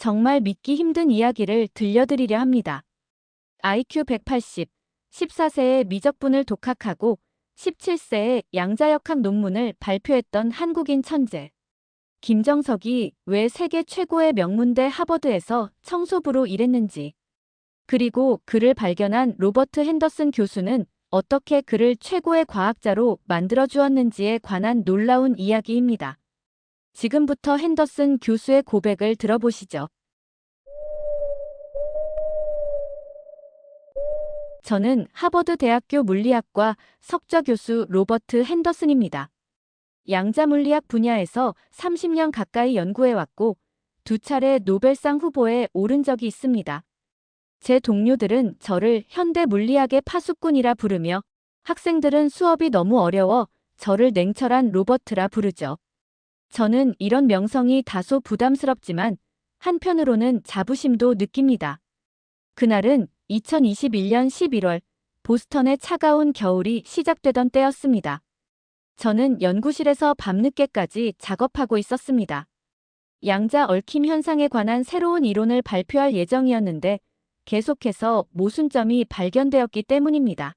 정말 믿기 힘든 이야기를 들려드리려 합니다. IQ 180, 14세에 미적분을 독학하고 17세에 양자역학 논문을 발표했던 한국인 천재. 김정석이 왜 세계 최고의 명문대 하버드에서 청소부로 일했는지, 그리고 그를 발견한 로버트 핸더슨 교수는 어떻게 그를 최고의 과학자로 만들어주었는지에 관한 놀라운 이야기입니다. 지금부터 핸더슨 교수의 고백을 들어보시죠. 저는 하버드 대학교 물리학과 석좌 교수 로버트 핸더슨입니다. 양자물리학 분야에서 30년 가까이 연구해왔고 2차례 노벨상 후보에 오른 적이 있습니다. 제 동료들은 저를 현대 물리학의 파수꾼이라 부르며 학생들은 수업이 너무 어려워 저를 냉철한 로버트라 부르죠. 저는 이런 명성이 다소 부담스럽지만 한편으로는 자부심도 느낍니다. 그날은 2021년 11월 보스턴의 차가운 겨울이 시작되던 때였습니다. 저는 연구실에서 밤늦게까지 작업하고 있었습니다. 양자 얽힘 현상에 관한 새로운 이론을 발표할 예정이었는데 계속해서 모순점이 발견되었기 때문입니다.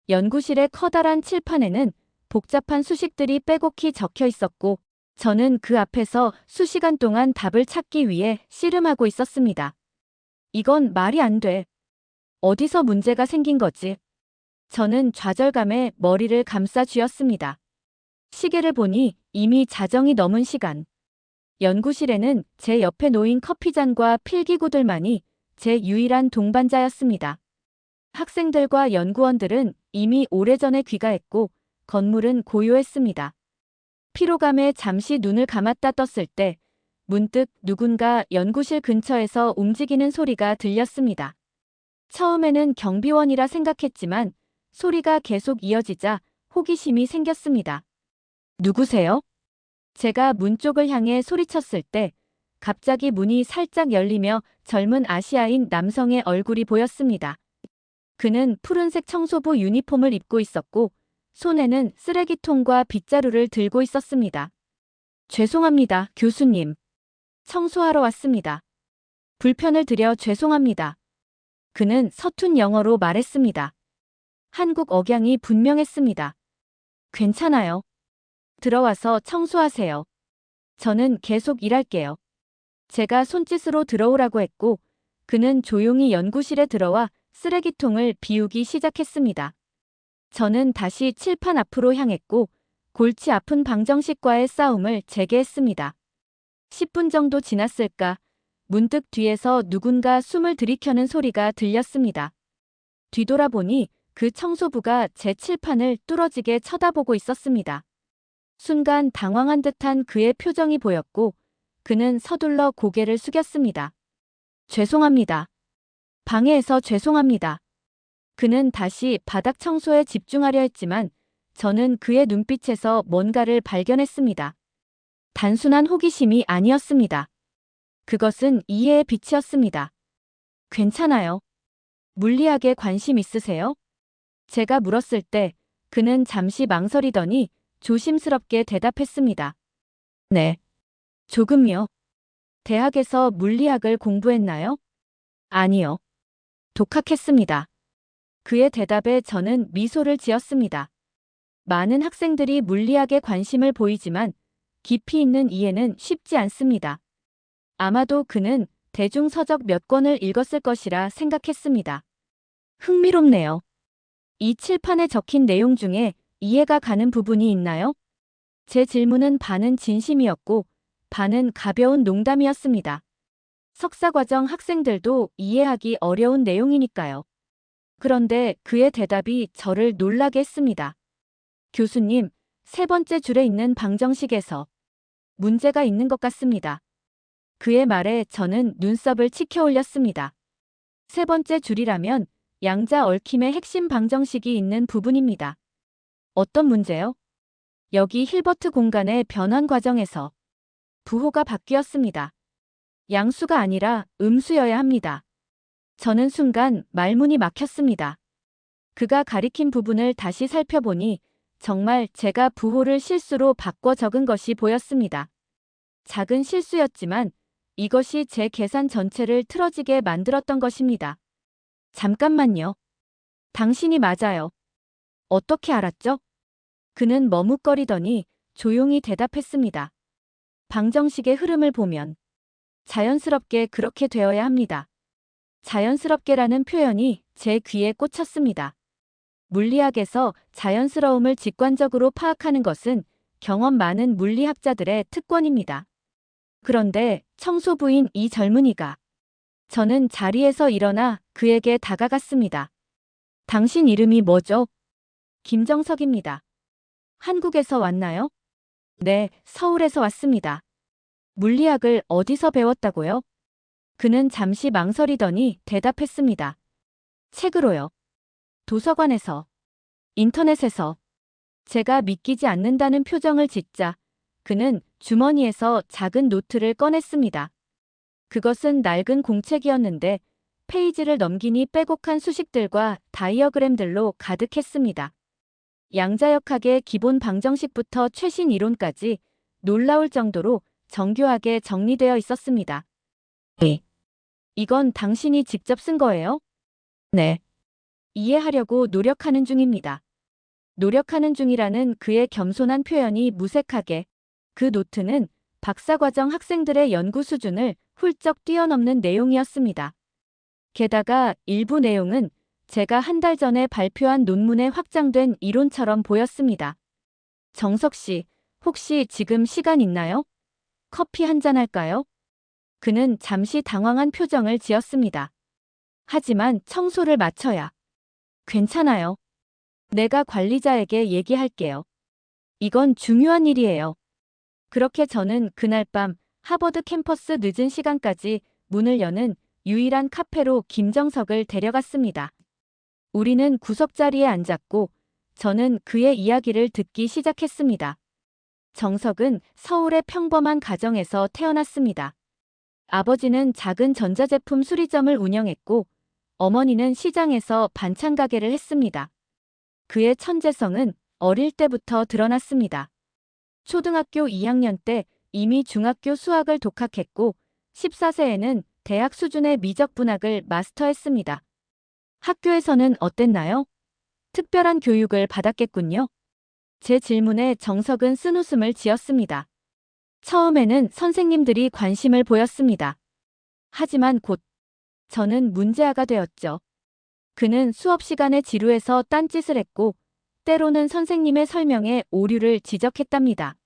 연구실의 커다란 칠판에는 복잡한 수식들이 빼곡히 적혀 있었고 저는 그 앞에서 수시간 동안 답을 찾기 위해 씨름하고 있었습니다. 이건 말이 안 돼. 어디서 문제가 생긴 거지? 저는 좌절감에 머리를 감싸 쥐었습니다. 시계를 보니 이미 자정이 넘은 시간. 연구실에는 제 옆에 놓인 커피잔과 필기구들만이 제 유일한 동반자였습니다. 학생들과 연구원들은 이미 오래전에 귀가했고 건물은 고요했습니다. 피로감에 잠시 눈을 감았다 떴을 때 문득 누군가 연구실 근처에서 움직이는 소리가 들렸습니다. 처음에는 경비원이라 생각했지만 소리가 계속 이어지자 호기심이 생겼습니다. 누구세요? 제가 문 쪽을 향해 소리쳤을 때 갑자기 문이 살짝 열리며 젊은 아시아인 남성의 얼굴이 보였습니다. 그는 푸른색 청소부 유니폼을 입고 있었고 손에는 쓰레기통과 빗자루를 들고 있었습니다. 죄송합니다, 교수님. 청소하러 왔습니다. 불편을 드려 죄송합니다. 그는 서툰 영어로 말했습니다. 한국 억양이 분명했습니다. 괜찮아요. 들어와서 청소하세요. 저는 계속 일할게요. 제가 손짓으로 들어오라고 했고 그는 조용히 연구실에 들어와 쓰레기통을 비우기 시작했습니다. 저는 다시 칠판 앞으로 향했고 골치 아픈 방정식과의 싸움을 재개했습니다. 10분 정도 지났을까 문득 뒤에서 누군가 숨을 들이켜는 소리가 들렸습니다. 뒤돌아보니 그 청소부가 제 칠판을 뚫어지게 쳐다보고 있었습니다. 순간 당황한 듯한 그의 표정이 보였고 그는 서둘러 고개를 숙였습니다. 죄송합니다. 방해해서 죄송합니다. 그는 다시 바닥 청소에 집중하려 했지만 저는 그의 눈빛에서 뭔가를 발견했습니다. 단순한 호기심이 아니었습니다. 그것은 이해의 빛이었습니다. 괜찮아요. 물리학에 관심 있으세요? 제가 물었을 때 그는 잠시 망설이더니 조심스럽게 대답했습니다. 네. 조금요. 대학에서 물리학을 공부했나요? 아니요. 독학했습니다. 그의 대답에 저는 미소를 지었습니다. 많은 학생들이 물리학에 관심을 보이지만 깊이 있는 이해는 쉽지 않습니다. 아마도 그는 대중서적 몇 권을 읽었을 것이라 생각했습니다. 흥미롭네요. 이 칠판에 적힌 내용 중에 이해가 가는 부분이 있나요? 제 질문은 반은 진심이었고 반은 가벼운 농담이었습니다. 석사과정 학생들도 이해하기 어려운 내용이니까요. 그런데 그의 대답이 저를 놀라게 했습니다. 교수님, 세 번째 줄에 있는 방정식에서 문제가 있는 것 같습니다. 그의 말에 저는 눈썹을 치켜 올렸습니다. 세 번째 줄이라면 양자 얽힘의 핵심 방정식이 있는 부분입니다. 어떤 문제요? 여기 힐버트 공간의 변환 과정에서 부호가 바뀌었습니다. 양수가 아니라 음수여야 합니다. 저는 순간 말문이 막혔습니다. 그가 가리킨 부분을 다시 살펴보니 정말 제가 부호를 실수로 바꿔 적은 것이 보였습니다. 작은 실수였지만 이것이 제 계산 전체를 틀어지게 만들었던 것입니다. 잠깐만요. 당신이 맞아요. 어떻게 알았죠? 그는 머뭇거리더니 조용히 대답했습니다. 방정식의 흐름을 보면 자연스럽게 그렇게 되어야 합니다. 자연스럽게라는 표현이 제 귀에 꽂혔습니다. 물리학에서 자연스러움을 직관적으로 파악하는 것은 경험 많은 물리학자들의 특권입니다. 그런데 청소부인 이 젊은이가 저는 자리에서 일어나 그에게 다가갔습니다. 당신 이름이 뭐죠? 김정석입니다. 한국에서 왔나요? 네, 서울에서 왔습니다. 물리학을 어디서 배웠다고요? 그는 잠시 망설이더니 대답했습니다. 책으로요. 도서관에서. 인터넷에서. 제가 믿기지 않는다는 표정을 짓자 그는 주머니에서 작은 노트를 꺼냈습니다. 그것은 낡은 공책이었는데 페이지를 넘기니 빼곡한 수식들과 다이어그램들로 가득했습니다. 양자역학의 기본 방정식부터 최신 이론까지 놀라울 정도로 정교하게 정리되어 있었습니다. 네. 이건 당신이 직접 쓴 거예요? 네. 이해하려고 노력하는 중입니다. 노력하는 중이라는 그의 겸손한 표현이 무색하게 그 노트는 박사과정 학생들의 연구 수준을 훌쩍 뛰어넘는 내용이었습니다. 게다가 일부 내용은 제가 한 달 전에 발표한 논문에 확장된 이론처럼 보였습니다. 정석 씨, 혹시 지금 시간 있나요? 커피 한 잔 할까요? 그는 잠시 당황한 표정을 지었습니다. 하지만 청소를 마쳐야. 괜찮아요. 내가 관리자에게 얘기할게요. 이건 중요한 일이에요. 그렇게 저는 그날 밤 하버드 캠퍼스 늦은 시간까지 문을 여는 유일한 카페로 김정석을 데려갔습니다. 우리는 구석자리에 앉았고 저는 그의 이야기를 듣기 시작했습니다. 정석은 서울의 평범한 가정에서 태어났습니다. 아버지는 작은 전자제품 수리점을 운영했고 어머니는 시장에서 반찬 가게를 했습니다. 그의 천재성은 어릴 때부터 드러났습니다. 초등학교 2학년 때 이미 중학교 수학을 독학했고 14세에는 대학 수준의 미적분학을 마스터했습니다. 학교에서는 어땠나요? 특별한 교육을 받았겠군요. 제 질문에 정석은 쓴웃음을 지었습니다. 처음에는 선생님들이 관심을 보였습니다. 하지만 곧 저는 문제아가 되었죠. 그는 수업 시간에 지루해서 딴짓을 했고 때로는 선생님의 설명에 오류를 지적했답니다.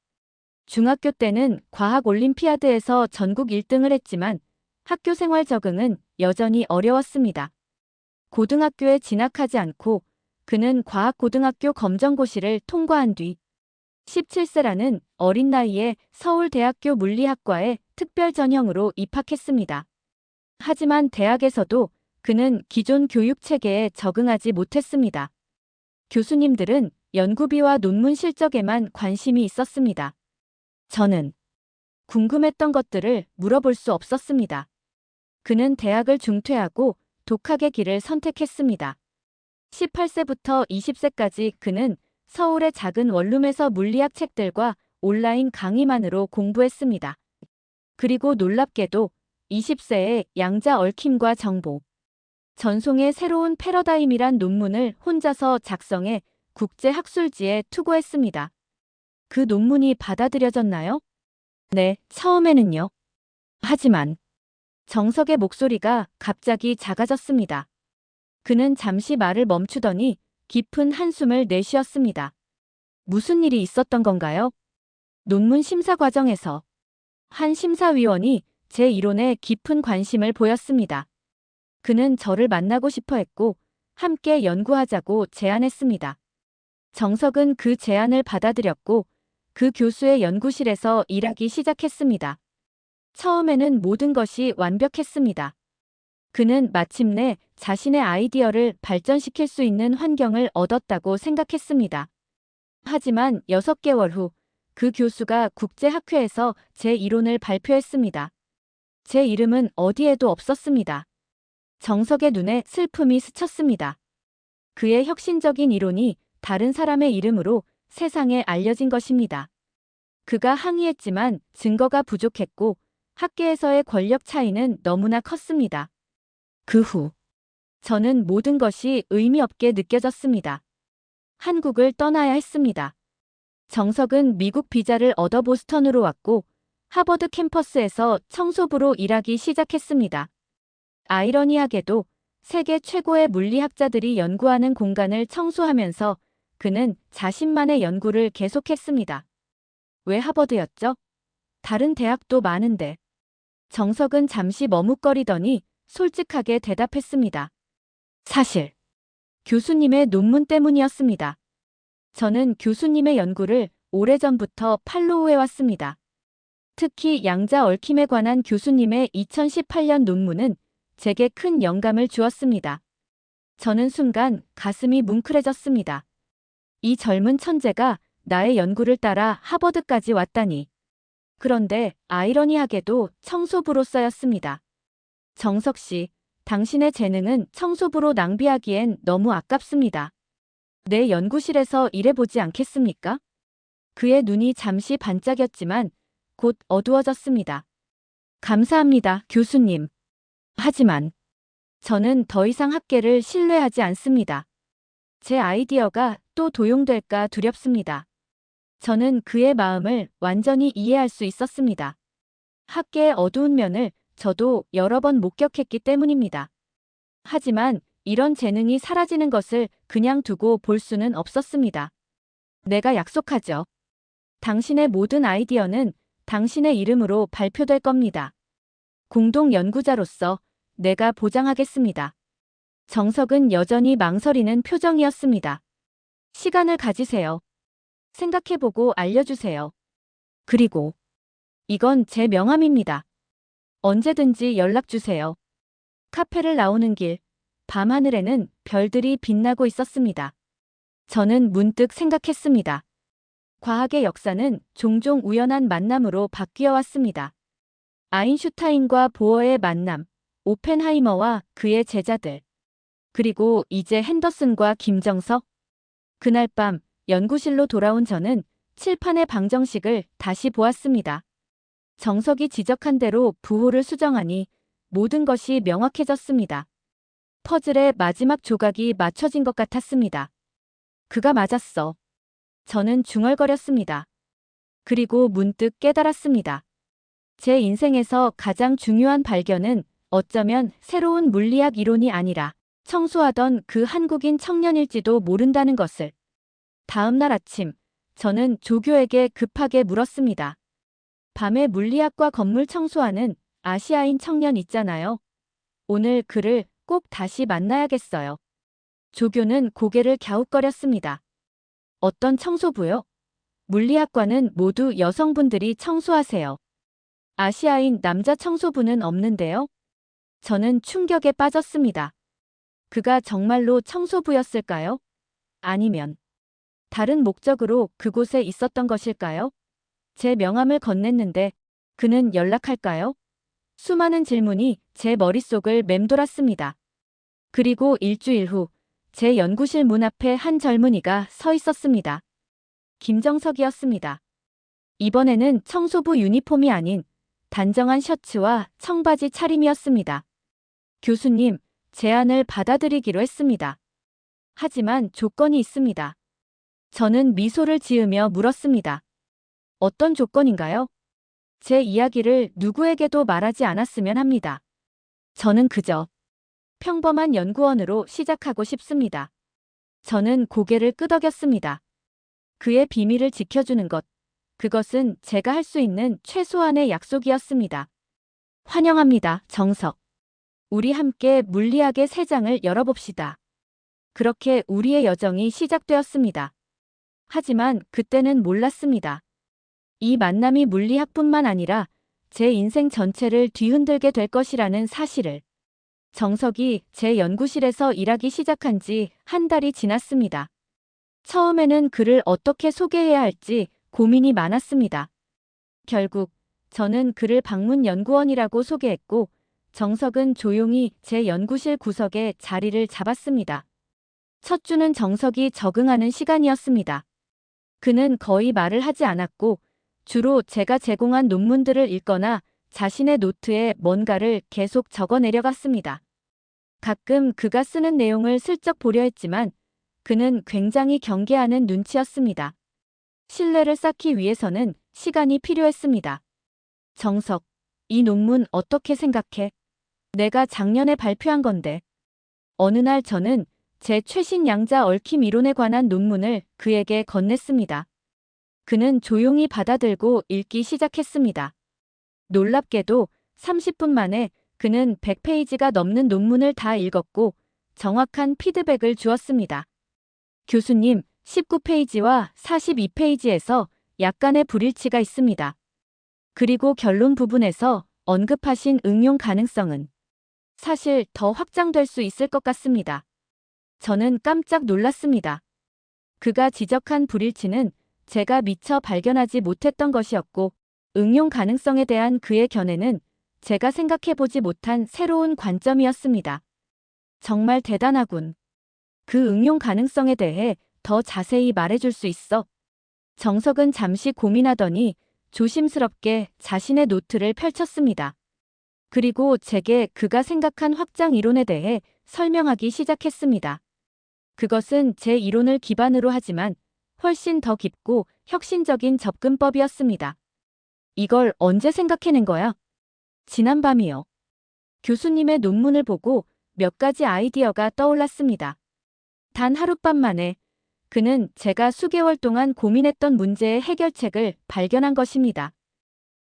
중학교 때는 과학 올림피아드에서 전국 1등을 했지만 학교 생활 적응은 여전히 어려웠습니다. 고등학교에 진학하지 않고 그는 과학고등학교 검정고시를 통과한 뒤 17세라는 어린 나이에 서울대학교 물리학과에 특별 전형으로 입학했습니다. 하지만 대학에서도 그는 기존 교육 체계에 적응하지 못했습니다. 교수님들은 연구비와 논문 실적에만 관심이 있었습니다. 저는 궁금했던 것들을 물어볼 수 없었습니다. 그는 대학을 중퇴하고 독학의 길을 선택했습니다. 18세부터 20세까지 그는 서울의 작은 원룸에서 물리학 책들과 온라인 강의만으로 공부했습니다. 그리고 놀랍게도 20세에 양자 얽힘과 정보, 전송의 새로운 패러다임이란 논문을 혼자서 작성해 국제학술지에 투고했습니다. 그 논문이 받아들여졌나요? 네, 처음에는요. 하지만 정석의 목소리가 갑자기 작아졌습니다. 그는 잠시 말을 멈추더니 깊은 한숨을 내쉬었습니다. 무슨 일이 있었던 건가요? 논문 심사 과정에서 한 심사위원이 제 이론에 깊은 관심을 보였습니다. 그는 저를 만나고 싶어 했고 함께 연구하자고 제안했습니다. 정석은 그 제안을 받아들였고 그 교수의 연구실에서 일하기 시작했습니다. 처음에는 모든 것이 완벽했습니다. 그는 마침내 자신의 아이디어를 발전시킬 수 있는 환경을 얻었다고 생각했습니다. 하지만 6개월 후 그 교수가 국제학회에서 제 이론을 발표했습니다. 제 이름은 어디에도 없었습니다. 정석의 눈에 슬픔이 스쳤습니다. 그의 혁신적인 이론이 다른 사람의 이름으로 세상에 알려진 것입니다. 그가 항의했지만 증거가 부족했고 학계에서의 권력 차이는 너무나 컸습니다. 그 후, 저는 모든 것이 의미 없게 느껴졌습니다. 한국을 떠나야 했습니다. 정석은 미국 비자를 얻어 보스턴으로 왔고 하버드 캠퍼스에서 청소부로 일하기 시작했습니다. 아이러니하게도 세계 최고의 물리학자들이 연구하는 공간을 청소하면서 그는 자신만의 연구를 계속했습니다. 왜 하버드였죠? 다른 대학도 많은데. 정석은 잠시 머뭇거리더니 솔직하게 대답했습니다. 사실, 교수님의 논문 때문이었습니다. 저는 교수님의 연구를 오래전부터 팔로우해왔습니다. 특히 양자 얽힘에 관한 교수님의 2018년 논문은 제게 큰 영감을 주었습니다. 저는 순간 가슴이 뭉클해졌습니다. 이 젊은 천재가 나의 연구를 따라 하버드까지 왔다니. 그런데 아이러니하게도 청소부로서였습니다. 정석 씨, 당신의 재능은 청소부로 낭비하기엔 너무 아깝습니다. 내 연구실에서 일해보지 않겠습니까? 그의 눈이 잠시 반짝였지만 곧 어두워졌습니다. 감사합니다, 교수님. 하지만 저는 더 이상 학계를 신뢰하지 않습니다. 제 아이디어가 또 도용될까 두렵습니다. 저는 그의 마음을 완전히 이해할 수 있었습니다. 학계의 어두운 면을 저도 여러 번 목격했기 때문입니다. 하지만 이런 재능이 사라지는 것을 그냥 두고 볼 수는 없었습니다. 내가 약속하죠. 당신의 모든 아이디어는 당신의 이름으로 발표될 겁니다. 공동 연구자로서 내가 보장하겠습니다. 정석은 여전히 망설이는 표정이었습니다. 시간을 가지세요. 생각해보고 알려주세요. 그리고 이건 제 명함입니다. 언제든지 연락주세요. 카페를 나오는 길, 밤하늘에는 별들이 빛나고 있었습니다. 저는 문득 생각했습니다. 과학의 역사는 종종 우연한 만남으로 바뀌어 왔습니다. 아인슈타인과 보어의 만남, 오펜하이머와 그의 제자들, 그리고 이제 핸더슨과 김정석. 그날 밤 연구실로 돌아온 저는 칠판의 방정식을 다시 보았습니다. 정석이 지적한 대로 부호를 수정하니 모든 것이 명확해졌습니다. 퍼즐의 마지막 조각이 맞춰진 것 같았습니다. 그가 맞았어. 저는 중얼거렸습니다. 그리고 문득 깨달았습니다. 제 인생에서 가장 중요한 발견은 어쩌면 새로운 물리학 이론이 아니라 청소하던 그 한국인 청년일지도 모른다는 것을. 다음 날 아침, 저는 조교에게 급하게 물었습니다. 밤에 물리학과 건물 청소하는 아시아인 청년 있잖아요. 오늘 그를 꼭 다시 만나야겠어요. 조교는 고개를 갸웃거렸습니다. 어떤 청소부요? 물리학과는 모두 여성분들이 청소하세요. 아시아인 남자 청소부는 없는데요? 저는 충격에 빠졌습니다. 그가 정말로 청소부였을까요? 아니면 다른 목적으로 그곳에 있었던 것일까요? 제 명함을 건넸는데 그는 연락할까요? 수많은 질문이 제 머릿속을 맴돌았습니다. 그리고 일주일 후 제 연구실 문 앞에 한 젊은이가 서 있었습니다. 김정석이었습니다. 이번에는 청소부 유니폼이 아닌 단정한 셔츠와 청바지 차림이었습니다. 교수님, 제안을 받아들이기로 했습니다. 하지만 조건이 있습니다. 저는 미소를 지으며 물었습니다. 어떤 조건인가요? 제 이야기를 누구에게도 말하지 않았으면 합니다. 저는 그저 평범한 연구원으로 시작하고 싶습니다. 저는 고개를 끄덕였습니다. 그의 비밀을 지켜주는 것, 그것은 제가 할 수 있는 최소한의 약속이었습니다. 환영합니다, 정석. 우리 함께 물리학의 새 장을 열어봅시다. 그렇게 우리의 여정이 시작되었습니다. 하지만 그때는 몰랐습니다. 이 만남이 물리학뿐만 아니라 제 인생 전체를 뒤흔들게 될 것이라는 사실을. 정석이 제 연구실에서 일하기 시작한 지 한 달이 지났습니다. 처음에는 그를 어떻게 소개해야 할지 고민이 많았습니다. 결국 저는 그를 방문 연구원이라고 소개했고 정석은 조용히 제 연구실 구석에 자리를 잡았습니다. 첫 주는 정석이 적응하는 시간이었습니다. 그는 거의 말을 하지 않았고 주로 제가 제공한 논문들을 읽거나 자신의 노트에 뭔가를 계속 적어 내려갔습니다. 가끔 그가 쓰는 내용을 슬쩍 보려 했지만 그는 굉장히 경계하는 눈치였습니다. 신뢰를 쌓기 위해서는 시간이 필요했습니다. 정석, 이 논문 어떻게 생각해? 내가 작년에 발표한 건데. 어느 날 저는 제 최신 양자 얽힘 이론에 관한 논문을 그에게 건넸습니다. 그는 조용히 받아들고 읽기 시작했습니다. 놀랍게도 30분 만에 그는 100페이지가 넘는 논문을 다 읽었고 정확한 피드백을 주었습니다. 교수님, 19페이지와 42페이지에서 약간의 불일치가 있습니다. 그리고 결론 부분에서 언급하신 응용 가능성은 사실 더 확장될 수 있을 것 같습니다. 저는 깜짝 놀랐습니다. 그가 지적한 불일치는 제가 미처 발견하지 못했던 것이었고 응용 가능성에 대한 그의 견해는 제가 생각해보지 못한 새로운 관점이었습니다. 정말 대단하군. 그 응용 가능성에 대해 더 자세히 말해줄 수 있어? 정석은 잠시 고민하더니 조심스럽게 자신의 노트를 펼쳤습니다. 그리고 제게 그가 생각한 확장 이론에 대해 설명하기 시작했습니다. 그것은 제 이론을 기반으로 하지만 훨씬 더 깊고 혁신적인 접근법이었습니다. 이걸 언제 생각해낸 거야? 지난밤이요. 교수님의 논문을 보고 몇 가지 아이디어가 떠올랐습니다. 단 하룻밤 만에 그는 제가 수개월 동안 고민했던 문제의 해결책을 발견한 것입니다.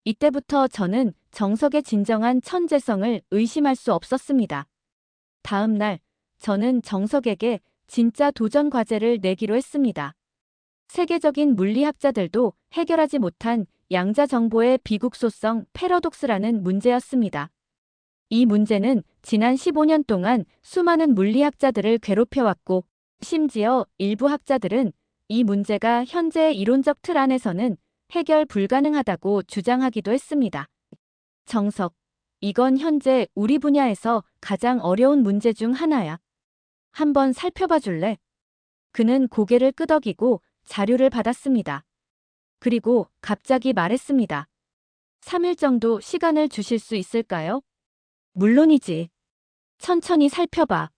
이때부터 저는 정석의 진정한 천재성을 의심할 수 없었습니다. 다음 날 저는 정석에게 진짜 도전 과제를 내기로 했습니다. 세계적인 물리학자들도 해결하지 못한 양자 정보의 비국소성 패러독스라는 문제였습니다. 이 문제는 지난 15년 동안 수많은 물리학자들을 괴롭혀왔고 심지어 일부 학자들은 이 문제가 현재의 이론적 틀 안에서는 해결 불가능하다고 주장하기도 했습니다. 정석, 이건 현재 우리 분야에서 가장 어려운 문제 중 하나야. 한번 살펴봐 줄래? 그는 고개를 끄덕이고 자료를 받았습니다. 그리고 갑자기 말했습니다. 3일 정도 시간을 주실 수 있을까요? 물론이지. 천천히 살펴봐.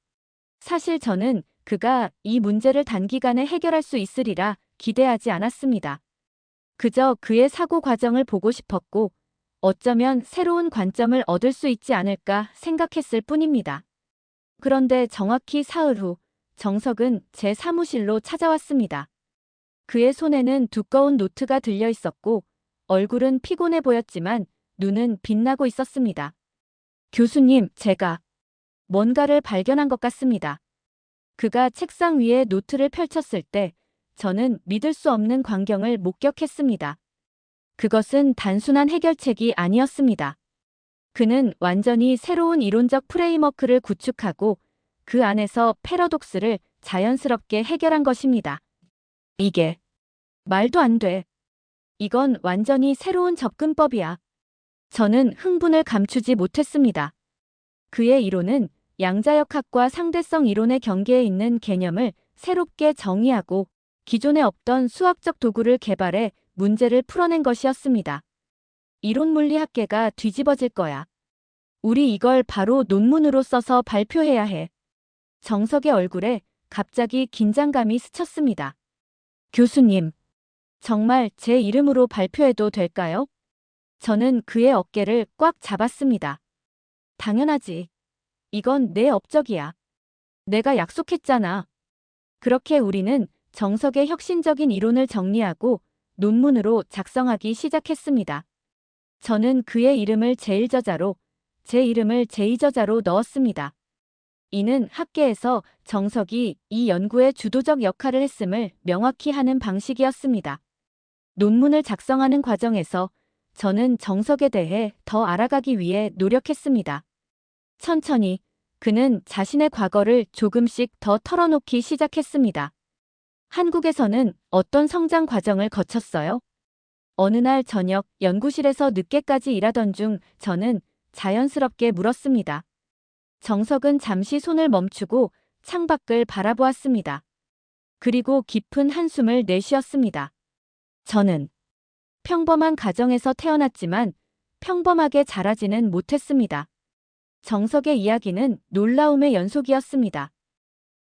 사실 저는 그가 이 문제를 단기간에 해결할 수 있으리라 기대하지 않았습니다. 그저 그의 사고 과정을 보고 싶었고 어쩌면 새로운 관점을 얻을 수 있지 않을까 생각했을 뿐입니다. 그런데 정확히 사흘 후 정석은 제 사무실로 찾아왔습니다. 그의 손에는 두꺼운 노트가 들려 있었고 얼굴은 피곤해 보였지만 눈은 빛나고 있었습니다. 교수님, 제가 뭔가를 발견한 것 같습니다. 그가 책상 위에 노트를 펼쳤을 때 저는 믿을 수 없는 광경을 목격했습니다. 그것은 단순한 해결책이 아니었습니다. 그는 완전히 새로운 이론적 프레임워크를 구축하고 그 안에서 패러독스를 자연스럽게 해결한 것입니다. 이게 말도 안 돼. 이건 완전히 새로운 접근법이야. 저는 흥분을 감추지 못했습니다. 그의 이론은 양자역학과 상대성 이론의 경계에 있는 개념을 새롭게 정의하고 기존에 없던 수학적 도구를 개발해 문제를 풀어낸 것이었습니다. 이론물리학계가 뒤집어질 거야. 우리 이걸 바로 논문으로 써서 발표해야 해. 정석의 얼굴에 갑자기 긴장감이 스쳤습니다. 교수님, 정말 제 이름으로 발표해도 될까요? 저는 그의 어깨를 꽉 잡았습니다. 당연하지. 이건 내 업적이야. 내가 약속했잖아. 그렇게 우리는 정석의 혁신적인 이론을 정리하고 논문으로 작성하기 시작했습니다. 저는 그의 이름을 제1저자로, 제 이름을 제2저자로 넣었습니다. 이는 학계에서 정석이 이 연구에 주도적 역할을 했음을 명확히 하는 방식이었습니다. 논문을 작성하는 과정에서 저는 정석에 대해 더 알아가기 위해 노력했습니다. 천천히 그는 자신의 과거를 조금씩 더 털어놓기 시작했습니다. 한국에서는 어떤 성장 과정을 거쳤어요? 어느 날 저녁 연구실에서 늦게까지 일하던 중 저는 자연스럽게 물었습니다. 정석은 잠시 손을 멈추고 창밖을 바라보았습니다. 그리고 깊은 한숨을 내쉬었습니다. 저는 평범한 가정에서 태어났지만 평범하게 자라지는 못했습니다. 정석의 이야기는 놀라움의 연속이었습니다.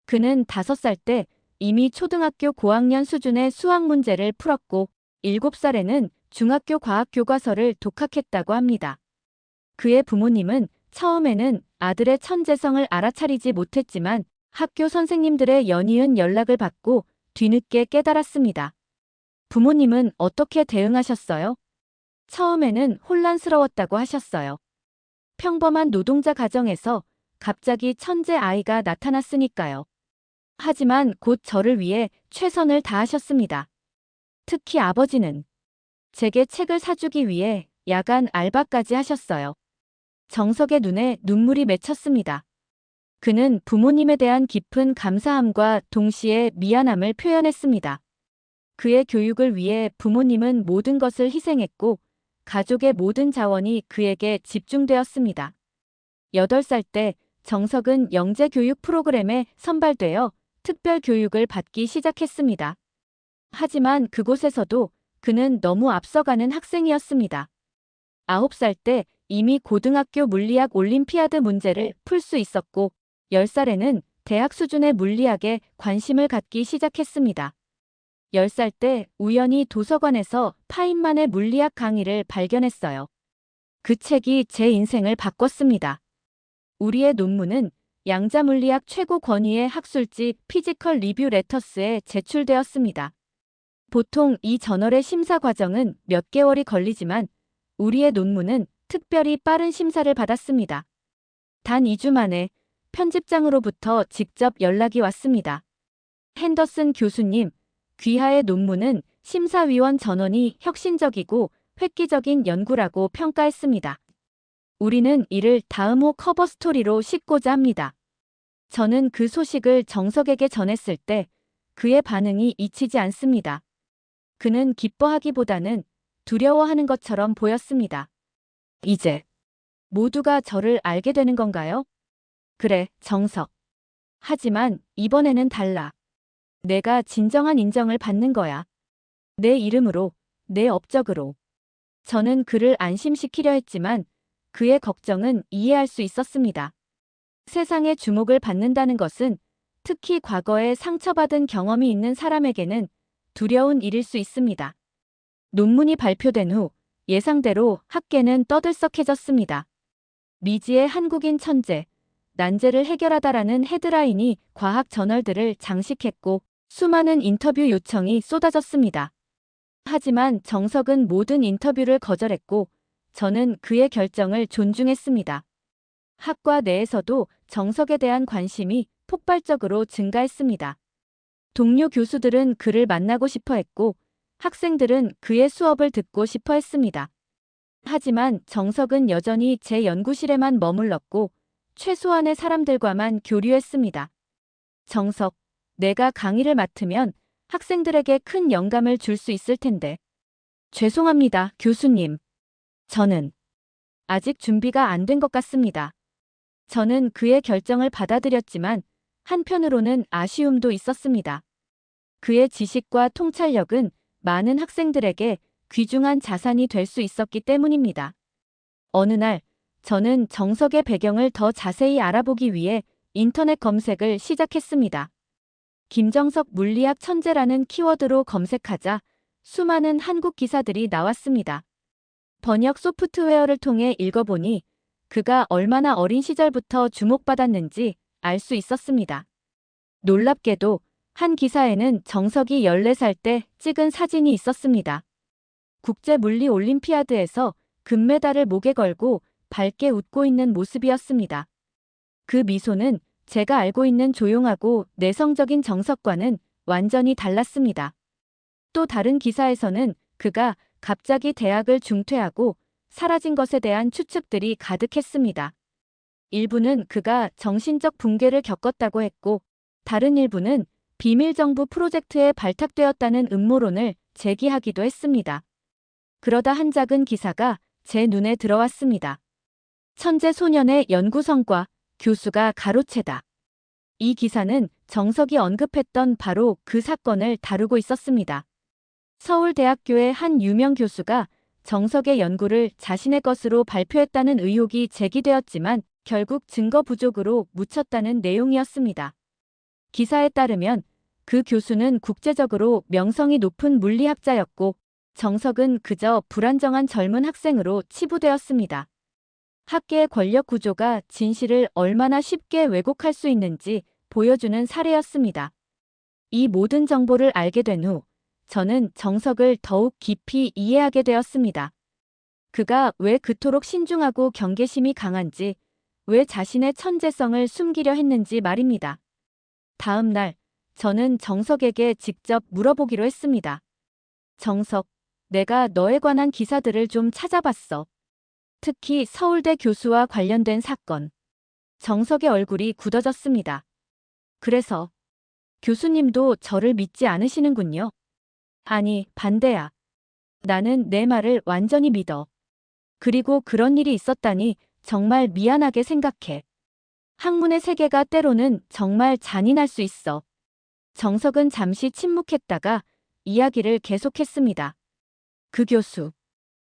그는 5살 때 이미 초등학교 고학년 수준의 수학 문제를 풀었고 7살에는 중학교 과학 교과서를 독학했다고 합니다. 그의 부모님은 처음에는 아들의 천재성을 알아차리지 못했지만 학교 선생님들의 연이은 연락을 받고 뒤늦게 깨달았습니다. 부모님은 어떻게 대응하셨어요? 처음에는 혼란스러웠다고 하셨어요. 평범한 노동자 가정에서 갑자기 천재 아이가 나타났으니까요. 하지만 곧 저를 위해 최선을 다하셨습니다. 특히 아버지는 제게 책을 사주기 위해 야간 알바까지 하셨어요. 정석의 눈에 눈물이 맺혔습니다. 그는 부모님에 대한 깊은 감사함과 동시에 미안함을 표현했습니다. 그의 교육을 위해 부모님은 모든 것을 희생했고 가족의 모든 자원이 그에게 집중되었습니다. 8살 때 정석은 영재 교육 프로그램에 선발되어 특별 교육을 받기 시작했습니다. 하지만 그곳에서도 그는 너무 앞서가는 학생이었습니다. 9살 때 이미 고등학교 물리학 올림피아드 문제를 풀 수 있었고 10살에는 대학 수준의 물리학에 관심을 갖기 시작했습니다. 10살 때 우연히 도서관에서 파인만의 물리학 강의를 발견했어요. 그 책이 제 인생을 바꿨습니다. 우리의 논문은 양자물리학 최고 권위의 학술지 피지컬 리뷰 레터스에 제출되었습니다. 보통 이 저널의 심사 과정은 몇 개월이 걸리지만 우리의 논문은 특별히 빠른 심사를 받았습니다. 단 2주 만에 편집장으로부터 직접 연락이 왔습니다. 핸더슨 교수님, 귀하의 논문은 심사위원 전원이 혁신적이고 획기적인 연구라고 평가했습니다. 우리는 이를 다음 호 커버 스토리로 싣고자 합니다. 저는 그 소식을 정석에게 전했을 때 그의 반응이 잊히지 않습니다. 그는 기뻐하기보다는 두려워하는 것처럼 보였습니다. 이제 모두가 저를 알게 되는 건가요? 그래, 정석. 하지만 이번에는 달라. 내가 진정한 인정을 받는 거야. 내 이름으로, 내 업적으로. 저는 그를 안심시키려 했지만 그의 걱정은 이해할 수 있었습니다. 세상의 주목을 받는다는 것은 특히 과거에 상처받은 경험이 있는 사람에게는 두려운 일일 수 있습니다. 논문이 발표된 후 예상대로 학계는 떠들썩해졌습니다. 미지의 한국인 천재, 난제를 해결하다라는 헤드라인이 과학 저널들을 장식했고 수많은 인터뷰 요청이 쏟아졌습니다. 하지만 정석은 모든 인터뷰를 거절했고 저는 그의 결정을 존중했습니다. 학과 내에서도 정석에 대한 관심이 폭발적으로 증가했습니다. 동료 교수들은 그를 만나고 싶어 했고 학생들은 그의 수업을 듣고 싶어 했습니다. 하지만 정석은 여전히 제 연구실에만 머물렀고 최소한의 사람들과만 교류했습니다. 정석, 내가 강의를 맡으면 학생들에게 큰 영감을 줄 수 있을 텐데. 죄송합니다, 교수님. 저는 아직 준비가 안 된 것 같습니다. 저는 그의 결정을 받아들였지만 한편으로는 아쉬움도 있었습니다. 그의 지식과 통찰력은 많은 학생들에게 귀중한 자산이 될 수 있었기 때문입니다. 어느 날 저는 정석의 배경을 더 자세히 알아보기 위해 인터넷 검색을 시작했습니다. 김정석 물리학 천재라는 키워드로 검색하자 수많은 한국 기사들이 나왔습니다. 번역 소프트웨어를 통해 읽어보니 그가 얼마나 어린 시절부터 주목받았는지 알 수 있었습니다. 놀랍게도 한 기사에는 정석이 14살 때 찍은 사진이 있었습니다. 국제물리올림피아드에서 금메달을 목에 걸고 밝게 웃고 있는 모습이었습니다. 그 미소는 제가 알고 있는 조용하고 내성적인 정석과는 완전히 달랐습니다. 또 다른 기사에서는 그가 갑자기 대학을 중퇴하고 사라진 것에 대한 추측들이 가득했습니다. 일부는 그가 정신적 붕괴를 겪었다고 했고 다른 일부는 비밀정부 프로젝트에 발탁되었다는 음모론을 제기하기도 했습니다. 그러다 한 작은 기사가 제 눈에 들어왔습니다. 천재 소년의 연구 성과, 교수가 가로채다. 이 기사는 정석이 언급했던 바로 그 사건을 다루고 있었습니다. 서울대학교의 한 유명 교수가 정석의 연구를 자신의 것으로 발표했다는 의혹이 제기되었지만 결국 증거 부족으로 묻혔다는 내용이었습니다. 기사에 따르면 그 교수는 국제적으로 명성이 높은 물리학자였고 정석은 그저 불안정한 젊은 학생으로 치부되었습니다. 학계의 권력 구조가 진실을 얼마나 쉽게 왜곡할 수 있는지 보여주는 사례였습니다. 이 모든 정보를 알게 된 후 저는 정석을 더욱 깊이 이해하게 되었습니다. 그가 왜 그토록 신중하고 경계심이 강한지, 왜 자신의 천재성을 숨기려 했는지 말입니다. 다음 날, 저는 정석에게 직접 물어보기로 했습니다. 정석, 내가 너에 관한 기사들을 좀 찾아봤어. 특히 서울대 교수와 관련된 사건. 정석의 얼굴이 굳어졌습니다. 그래서 교수님도 저를 믿지 않으시는군요. 아니, 반대야. 나는 내 말을 완전히 믿어. 그리고 그런 일이 있었다니 정말 미안하게 생각해. 학문의 세계가 때로는 정말 잔인할 수 있어. 정석은 잠시 침묵했다가 이야기를 계속했습니다. 그 교수,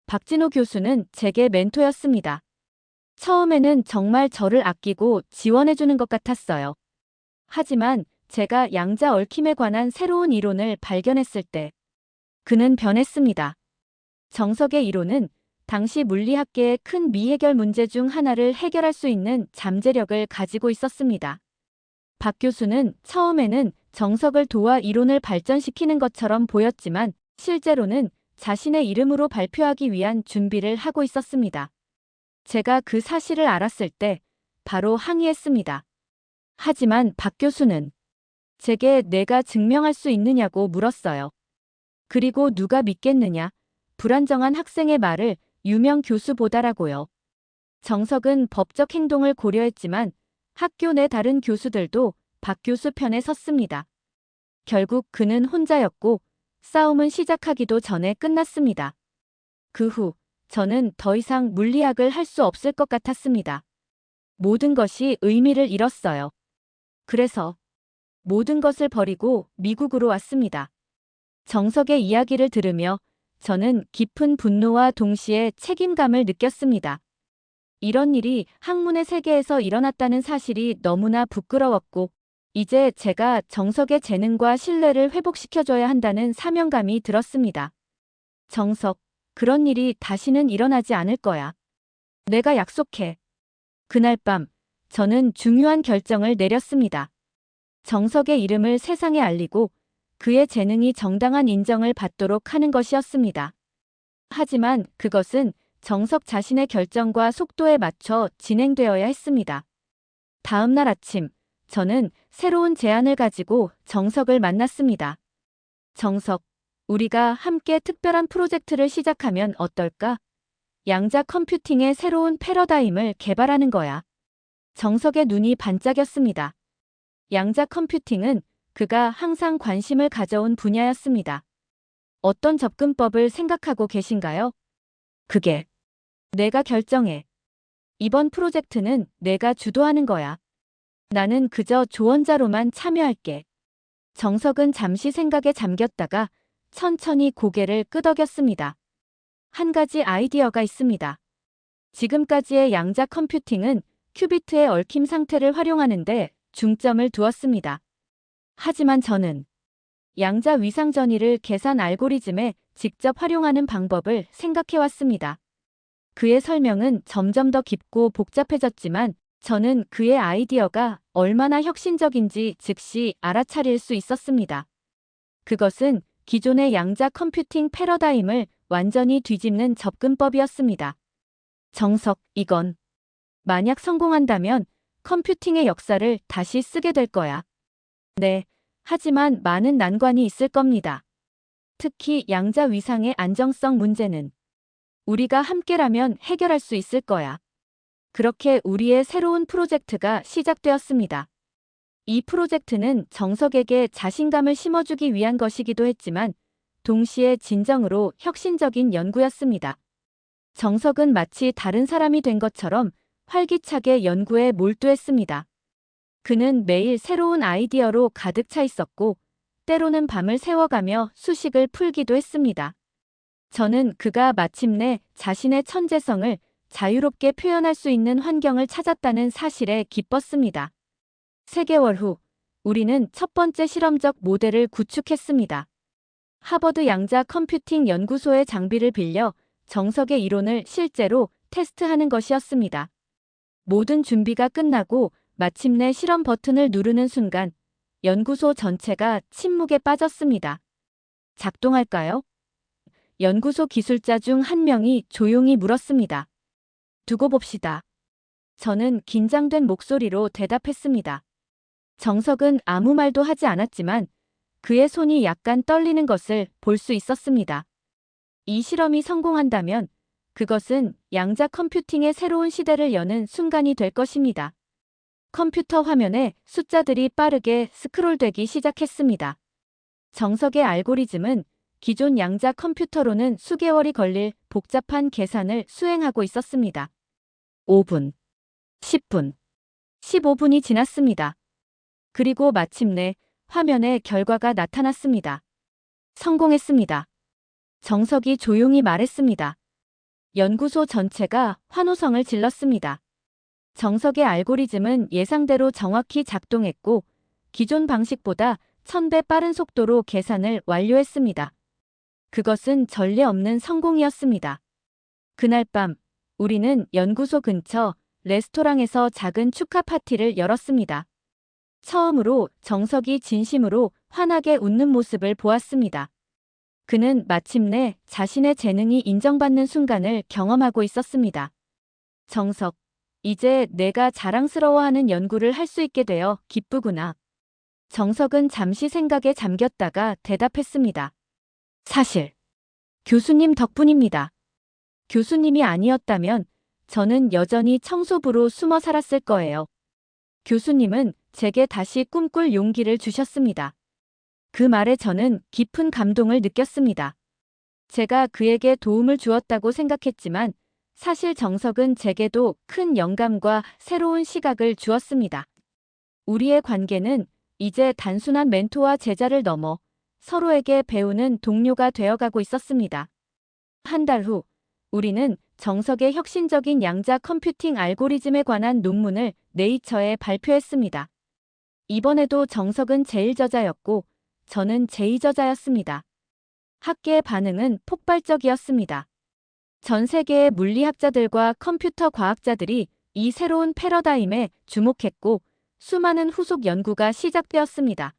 박진호 교수는 제게 멘토였습니다. 처음에는 정말 저를 아끼고 지원해주는 것 같았어요. 하지만 제가 양자 얽힘에 관한 새로운 이론을 발견했을 때 그는 변했습니다. 정석의 이론은 당시 물리학계의 큰 미해결 문제 중 하나를 해결할 수 있는 잠재력을 가지고 있었습니다. 박 교수는 처음에는 정석을 도와 이론을 발전시키는 것처럼 보였지만 실제로는 자신의 이름으로 발표하기 위한 준비를 하고 있었습니다. 제가 그 사실을 알았을 때 바로 항의했습니다. 하지만 박 교수는 제게 내가 증명할 수 있느냐고 물었어요. 그리고 누가 믿겠느냐? 불안정한 학생의 말을 유명 교수보다라고요. 정석은 법적 행동을 고려했지만 학교 내 다른 교수들도 박 교수 편에 섰습니다. 결국 그는 혼자였고 싸움은 시작하기도 전에 끝났습니다. 그 후 저는 더 이상 물리학을 할 수 없을 것 같았습니다. 모든 것이 의미를 잃었어요. 그래서 모든 것을 버리고 미국으로 왔습니다. 정석의 이야기를 들으며 저는 깊은 분노와 동시에 책임감을 느꼈습니다. 이런 일이 학문의 세계에서 일어났다는 사실이 너무나 부끄러웠고 이제 제가 정석의 재능과 신뢰를 회복시켜줘야 한다는 사명감이 들었습니다. 정석, 그런 일이 다시는 일어나지 않을 거야. 내가 약속해. 그날 밤, 저는 중요한 결정을 내렸습니다. 정석의 이름을 세상에 알리고 그의 재능이 정당한 인정을 받도록 하는 것이었습니다. 하지만 그것은 정석 자신의 결정과 속도에 맞춰 진행되어야 했습니다. 다음 날 아침, 저는 새로운 제안을 가지고 정석을 만났습니다. 정석, 우리가 함께 특별한 프로젝트를 시작하면 어떨까? 양자 컴퓨팅의 새로운 패러다임을 개발하는 거야. 정석의 눈이 반짝였습니다. 양자 컴퓨팅은 그가 항상 관심을 가져온 분야였습니다. 어떤 접근법을 생각하고 계신가요? 그게 내가 결정해. 이번 프로젝트는 내가 주도하는 거야. 나는 그저 조언자로만 참여할게. 정석은 잠시 생각에 잠겼다가 천천히 고개를 끄덕였습니다. 한 가지 아이디어가 있습니다. 지금까지의 양자 컴퓨팅은 큐비트의 얽힘 상태를 활용하는데 중점을 두었습니다. 하지만 저는 양자 위상 전이를 계산 알고리즘에 직접 활용하는 방법을 생각해왔습니다. 그의 설명은 점점 더 깊고 복잡해졌지만 저는 그의 아이디어가 얼마나 혁신적인지 즉시 알아차릴 수 있었습니다. 그것은 기존의 양자 컴퓨팅 패러다임을 완전히 뒤집는 접근법이었습니다. 정석, 이건 만약 성공한다면 컴퓨팅의 역사를 다시 쓰게 될 거야. 네, 하지만 많은 난관이 있을 겁니다. 특히 양자 위상의 안정성 문제는 우리가 함께라면 해결할 수 있을 거야. 그렇게 우리의 새로운 프로젝트가 시작되었습니다. 이 프로젝트는 정석에게 자신감을 심어주기 위한 것이기도 했지만 동시에 진정으로 혁신적인 연구였습니다. 정석은 마치 다른 사람이 된 것처럼 활기차게 연구에 몰두했습니다. 그는 매일 새로운 아이디어로 가득 차 있었고 때로는 밤을 새워가며 수식을 풀기도 했습니다. 저는 그가 마침내 자신의 천재성을 자유롭게 표현할 수 있는 환경을 찾았다는 사실에 기뻤습니다. 3개월 후, 우리는 첫 번째 실험적 모델을 구축했습니다. 하버드 양자 컴퓨팅 연구소의 장비를 빌려 정석의 이론을 실제로 테스트하는 것이었습니다. 모든 준비가 끝나고 마침내 실험 버튼을 누르는 순간 연구소 전체가 침묵에 빠졌습니다. 작동할까요? 연구소 기술자 중 한 명이 조용히 물었습니다. 두고 봅시다. 저는 긴장된 목소리로 대답했습니다. 정석은 아무 말도 하지 않았지만 그의 손이 약간 떨리는 것을 볼 수 있었습니다. 이 실험이 성공한다면 그것은 양자 컴퓨팅의 새로운 시대를 여는 순간이 될 것입니다. 컴퓨터 화면에 숫자들이 빠르게 스크롤되기 시작했습니다. 정석의 알고리즘은 기존 양자 컴퓨터로는 수개월이 걸릴 복잡한 계산을 수행하고 있었습니다. 5분, 10분, 15분이 지났습니다. 그리고 마침내 화면에 결과가 나타났습니다. 성공했습니다. 정석이 조용히 말했습니다. 연구소 전체가 환호성을 질렀습니다. 정석의 알고리즘은 예상대로 정확히 작동했고 기존 방식보다 1000배 빠른 속도로 계산을 완료했습니다. 그것은 전례 없는 성공이었습니다. 그날 밤 우리는 연구소 근처 레스토랑에서 작은 축하 파티를 열었습니다. 처음으로 정석이 진심으로 환하게 웃는 모습을 보았습니다. 그는 마침내 자신의 재능이 인정받는 순간을 경험하고 있었습니다. 정석, 이제 내가 자랑스러워하는 연구를 할 수 있게 되어 기쁘구나. 정석은 잠시 생각에 잠겼다가 대답했습니다. 사실, 교수님 덕분입니다. 교수님이 아니었다면 저는 여전히 청소부로 숨어 살았을 거예요. 교수님은 제게 다시 꿈꿀 용기를 주셨습니다. 그 말에 저는 깊은 감동을 느꼈습니다. 제가 그에게 도움을 주었다고 생각했지만 사실 정석은 제게도 큰 영감과 새로운 시각을 주었습니다. 우리의 관계는 이제 단순한 멘토와 제자를 넘어 서로에게 배우는 동료가 되어가고 있었습니다. 한 달 후, 우리는 정석의 혁신적인 양자 컴퓨팅 알고리즘에 관한 논문을 네이처에 발표했습니다. 이번에도 정석은 제1저자였고 저는 제2저자였습니다. 학계의 반응은 폭발적이었습니다. 전 세계의 물리학자들과 컴퓨터 과학자들이 이 새로운 패러다임에 주목했고 수많은 후속 연구가 시작되었습니다.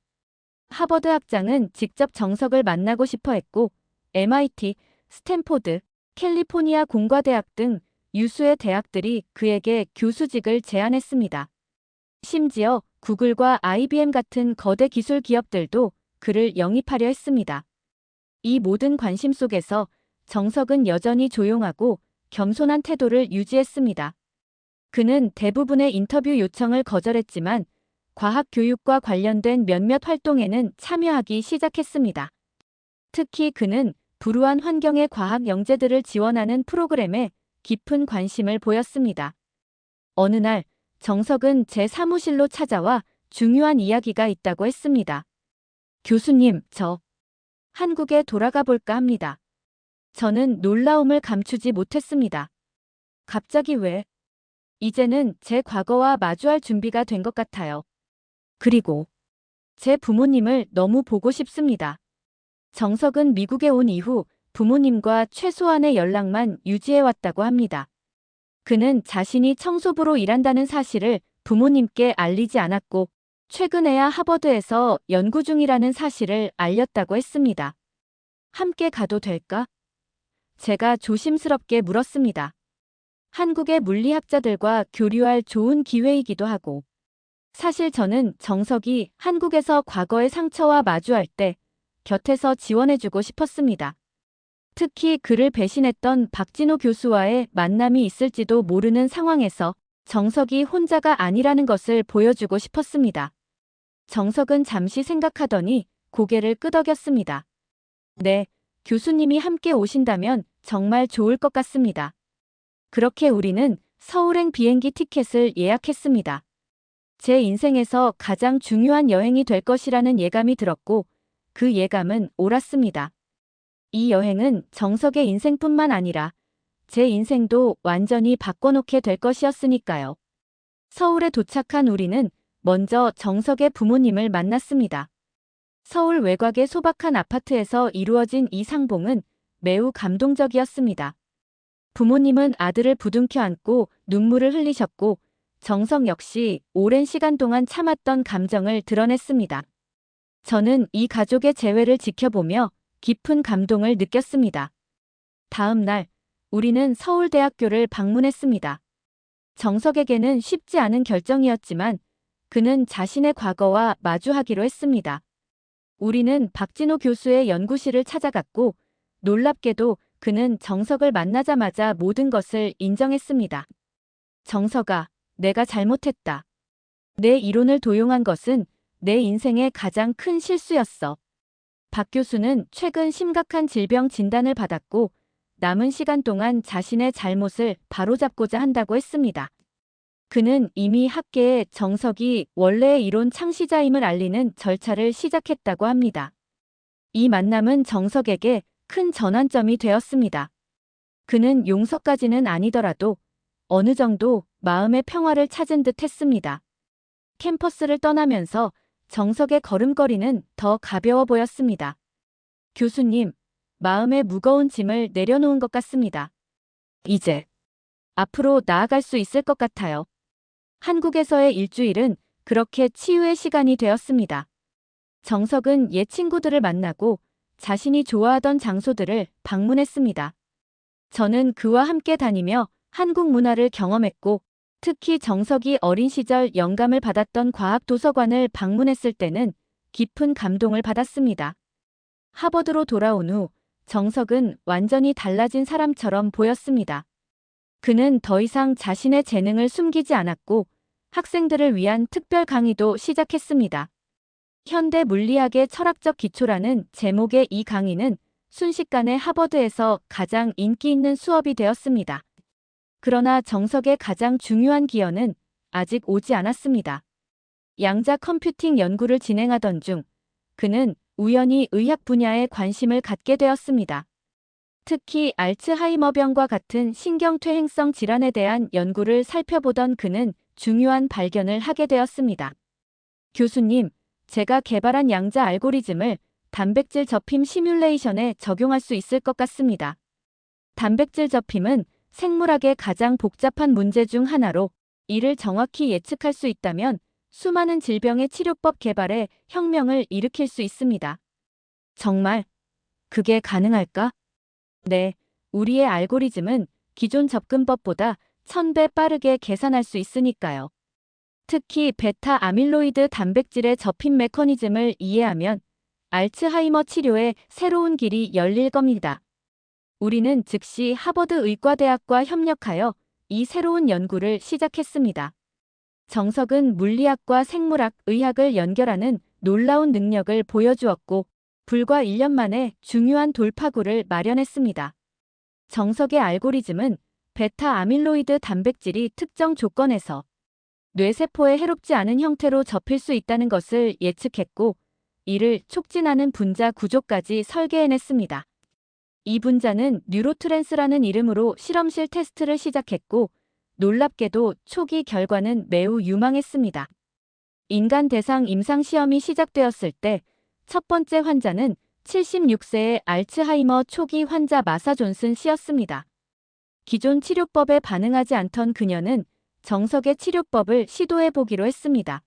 하버드 학장은 직접 정석을 만나고 싶어 했고 MIT, 스탠포드, 캘리포니아 공과대학 등 유수의 대학들이 그에게 교수직을 제안했습니다. 심지어 구글과 IBM 같은 거대 기술 기업들도 그를 영입하려 했습니다. 이 모든 관심 속에서 정석은 여전히 조용하고 겸손한 태도를 유지했습니다. 그는 대부분의 인터뷰 요청을 거절했지만 과학 교육과 관련된 몇몇 활동에는 참여하기 시작했습니다. 특히 그는 불우한 환경의 과학 영재들을 지원하는 프로그램에 깊은 관심을 보였습니다. 어느 날 정석은 제 사무실로 찾아와 중요한 이야기가 있다고 했습니다. 교수님, 저 한국에 돌아가 볼까 합니다. 저는 놀라움을 감추지 못했습니다. 갑자기 왜? 이제는 제 과거와 마주할 준비가 된 것 같아요. 그리고 제 부모님을 너무 보고 싶습니다. 정석은 미국에 온 이후 부모님과 최소한의 연락만 유지해왔다고 합니다. 그는 자신이 청소부로 일한다는 사실을 부모님께 알리지 않았고 최근에야 하버드에서 연구 중이라는 사실을 알렸다고 했습니다. 함께 가도 될까? 제가 조심스럽게 물었습니다. 한국의 물리학자들과 교류할 좋은 기회이기도 하고 사실 저는 정석이 한국에서 과거의 상처와 마주할 때 곁에서 지원해주고 싶었습니다. 특히 그를 배신했던 박진호 교수와의 만남이 있을지도 모르는 상황에서 정석이 혼자가 아니라는 것을 보여주고 싶었습니다. 정석은 잠시 생각하더니 고개를 끄덕였습니다. 네, 교수님이 함께 오신다면 정말 좋을 것 같습니다. 그렇게 우리는 서울행 비행기 티켓을 예약했습니다. 제 인생에서 가장 중요한 여행이 될 것이라는 예감이 들었고 그 예감은 옳았습니다. 이 여행은 정석의 인생뿐만 아니라 제 인생도 완전히 바꿔놓게 될 것이었으니까요. 서울에 도착한 우리는 먼저 정석의 부모님을 만났습니다. 서울 외곽의 소박한 아파트에서 이루어진 이 상봉은 매우 감동적이었습니다. 부모님은 아들을 부둥켜 안고 눈물을 흘리셨고 정석 역시 오랜 시간 동안 참았던 감정을 드러냈습니다. 저는 이 가족의 재회를 지켜보며 깊은 감동을 느꼈습니다. 다음 날 우리는 서울대학교를 방문했습니다. 정석에게는 쉽지 않은 결정이었지만 그는 자신의 과거와 마주하기로 했습니다. 우리는 박진호 교수의 연구실을 찾아갔고 놀랍게도 그는 정석을 만나자마자 모든 것을 인정했습니다. 정석아, 내가 잘못했다. 내 이론을 도용한 것은 내 인생의 가장 큰 실수였어. 박 교수는 최근 심각한 질병 진단을 받았고 남은 시간 동안 자신의 잘못을 바로잡고자 한다고 했습니다. 그는 이미 학계에 정석이 원래의 이론 창시자임을 알리는 절차를 시작했다고 합니다. 이 만남은 정석에게 큰 전환점이 되었습니다. 그는 용서까지는 아니더라도 어느 정도 마음의 평화를 찾은 듯 했습니다. 캠퍼스를 떠나면서 정석의 걸음걸이는 더 가벼워 보였습니다. 교수님, 마음의 무거운 짐을 내려놓은 것 같습니다. 이제 앞으로 나아갈 수 있을 것 같아요. 한국에서의 일주일은 그렇게 치유의 시간이 되었습니다. 정석은 옛 친구들을 만나고 자신이 좋아하던 장소들을 방문했습니다. 저는 그와 함께 다니며 한국 문화를 경험했고 특히 정석이 어린 시절 영감을 받았던 과학 도서관을 방문했을 때는 깊은 감동을 받았습니다. 하버드로 돌아온 후 정석은 완전히 달라진 사람처럼 보였습니다. 그는 더 이상 자신의 재능을 숨기지 않았고 학생들을 위한 특별 강의도 시작했습니다. 현대 물리학의 철학적 기초라는 제목의 이 강의는 순식간에 하버드에서 가장 인기 있는 수업이 되었습니다. 그러나 정석의 가장 중요한 기여는 아직 오지 않았습니다. 양자 컴퓨팅 연구를 진행하던 중 그는 우연히 의학 분야에 관심을 갖게 되었습니다. 특히 알츠하이머병과 같은 신경퇴행성 질환에 대한 연구를 살펴보던 그는 중요한 발견을 하게 되었습니다. 교수님, 제가 개발한 양자 알고리즘을 단백질 접힘 시뮬레이션에 적용할 수 있을 것 같습니다. 단백질 접힘은 생물학의 가장 복잡한 문제 중 하나로 이를 정확히 예측할 수 있다면 수많은 질병의 치료법 개발에 혁명을 일으킬 수 있습니다. 정말 그게 가능할까? 네, 우리의 알고리즘은 기존 접근법보다 1000배 빠르게 계산할 수 있으니까요. 특히 베타 아밀로이드 단백질의 접힌 메커니즘을 이해하면 알츠하이머 치료의 새로운 길이 열릴 겁니다. 우리는 즉시 하버드 의과대학과 협력하여 이 새로운 연구를 시작했습니다. 정석은 물리학과 생물학, 의학을 연결하는 놀라운 능력을 보여주었고 불과 1년 만에 중요한 돌파구를 마련했습니다. 정석의 알고리즘은 베타 아밀로이드 단백질이 특정 조건에서 뇌세포에 해롭지 않은 형태로 접힐 수 있다는 것을 예측했고 이를 촉진하는 분자 구조까지 설계해냈습니다. 이 분자는 뉴로트랜스라는 이름으로 실험실 테스트를 시작했고 놀랍게도 초기 결과는 매우 유망했습니다. 인간 대상 임상시험이 시작되었을 때 첫 번째 환자는 76세의 알츠하이머 초기 환자 마사 존슨 씨였습니다. 기존 치료법에 반응하지 않던 그녀는 정석의 치료법을 시도해보기로 했습니다.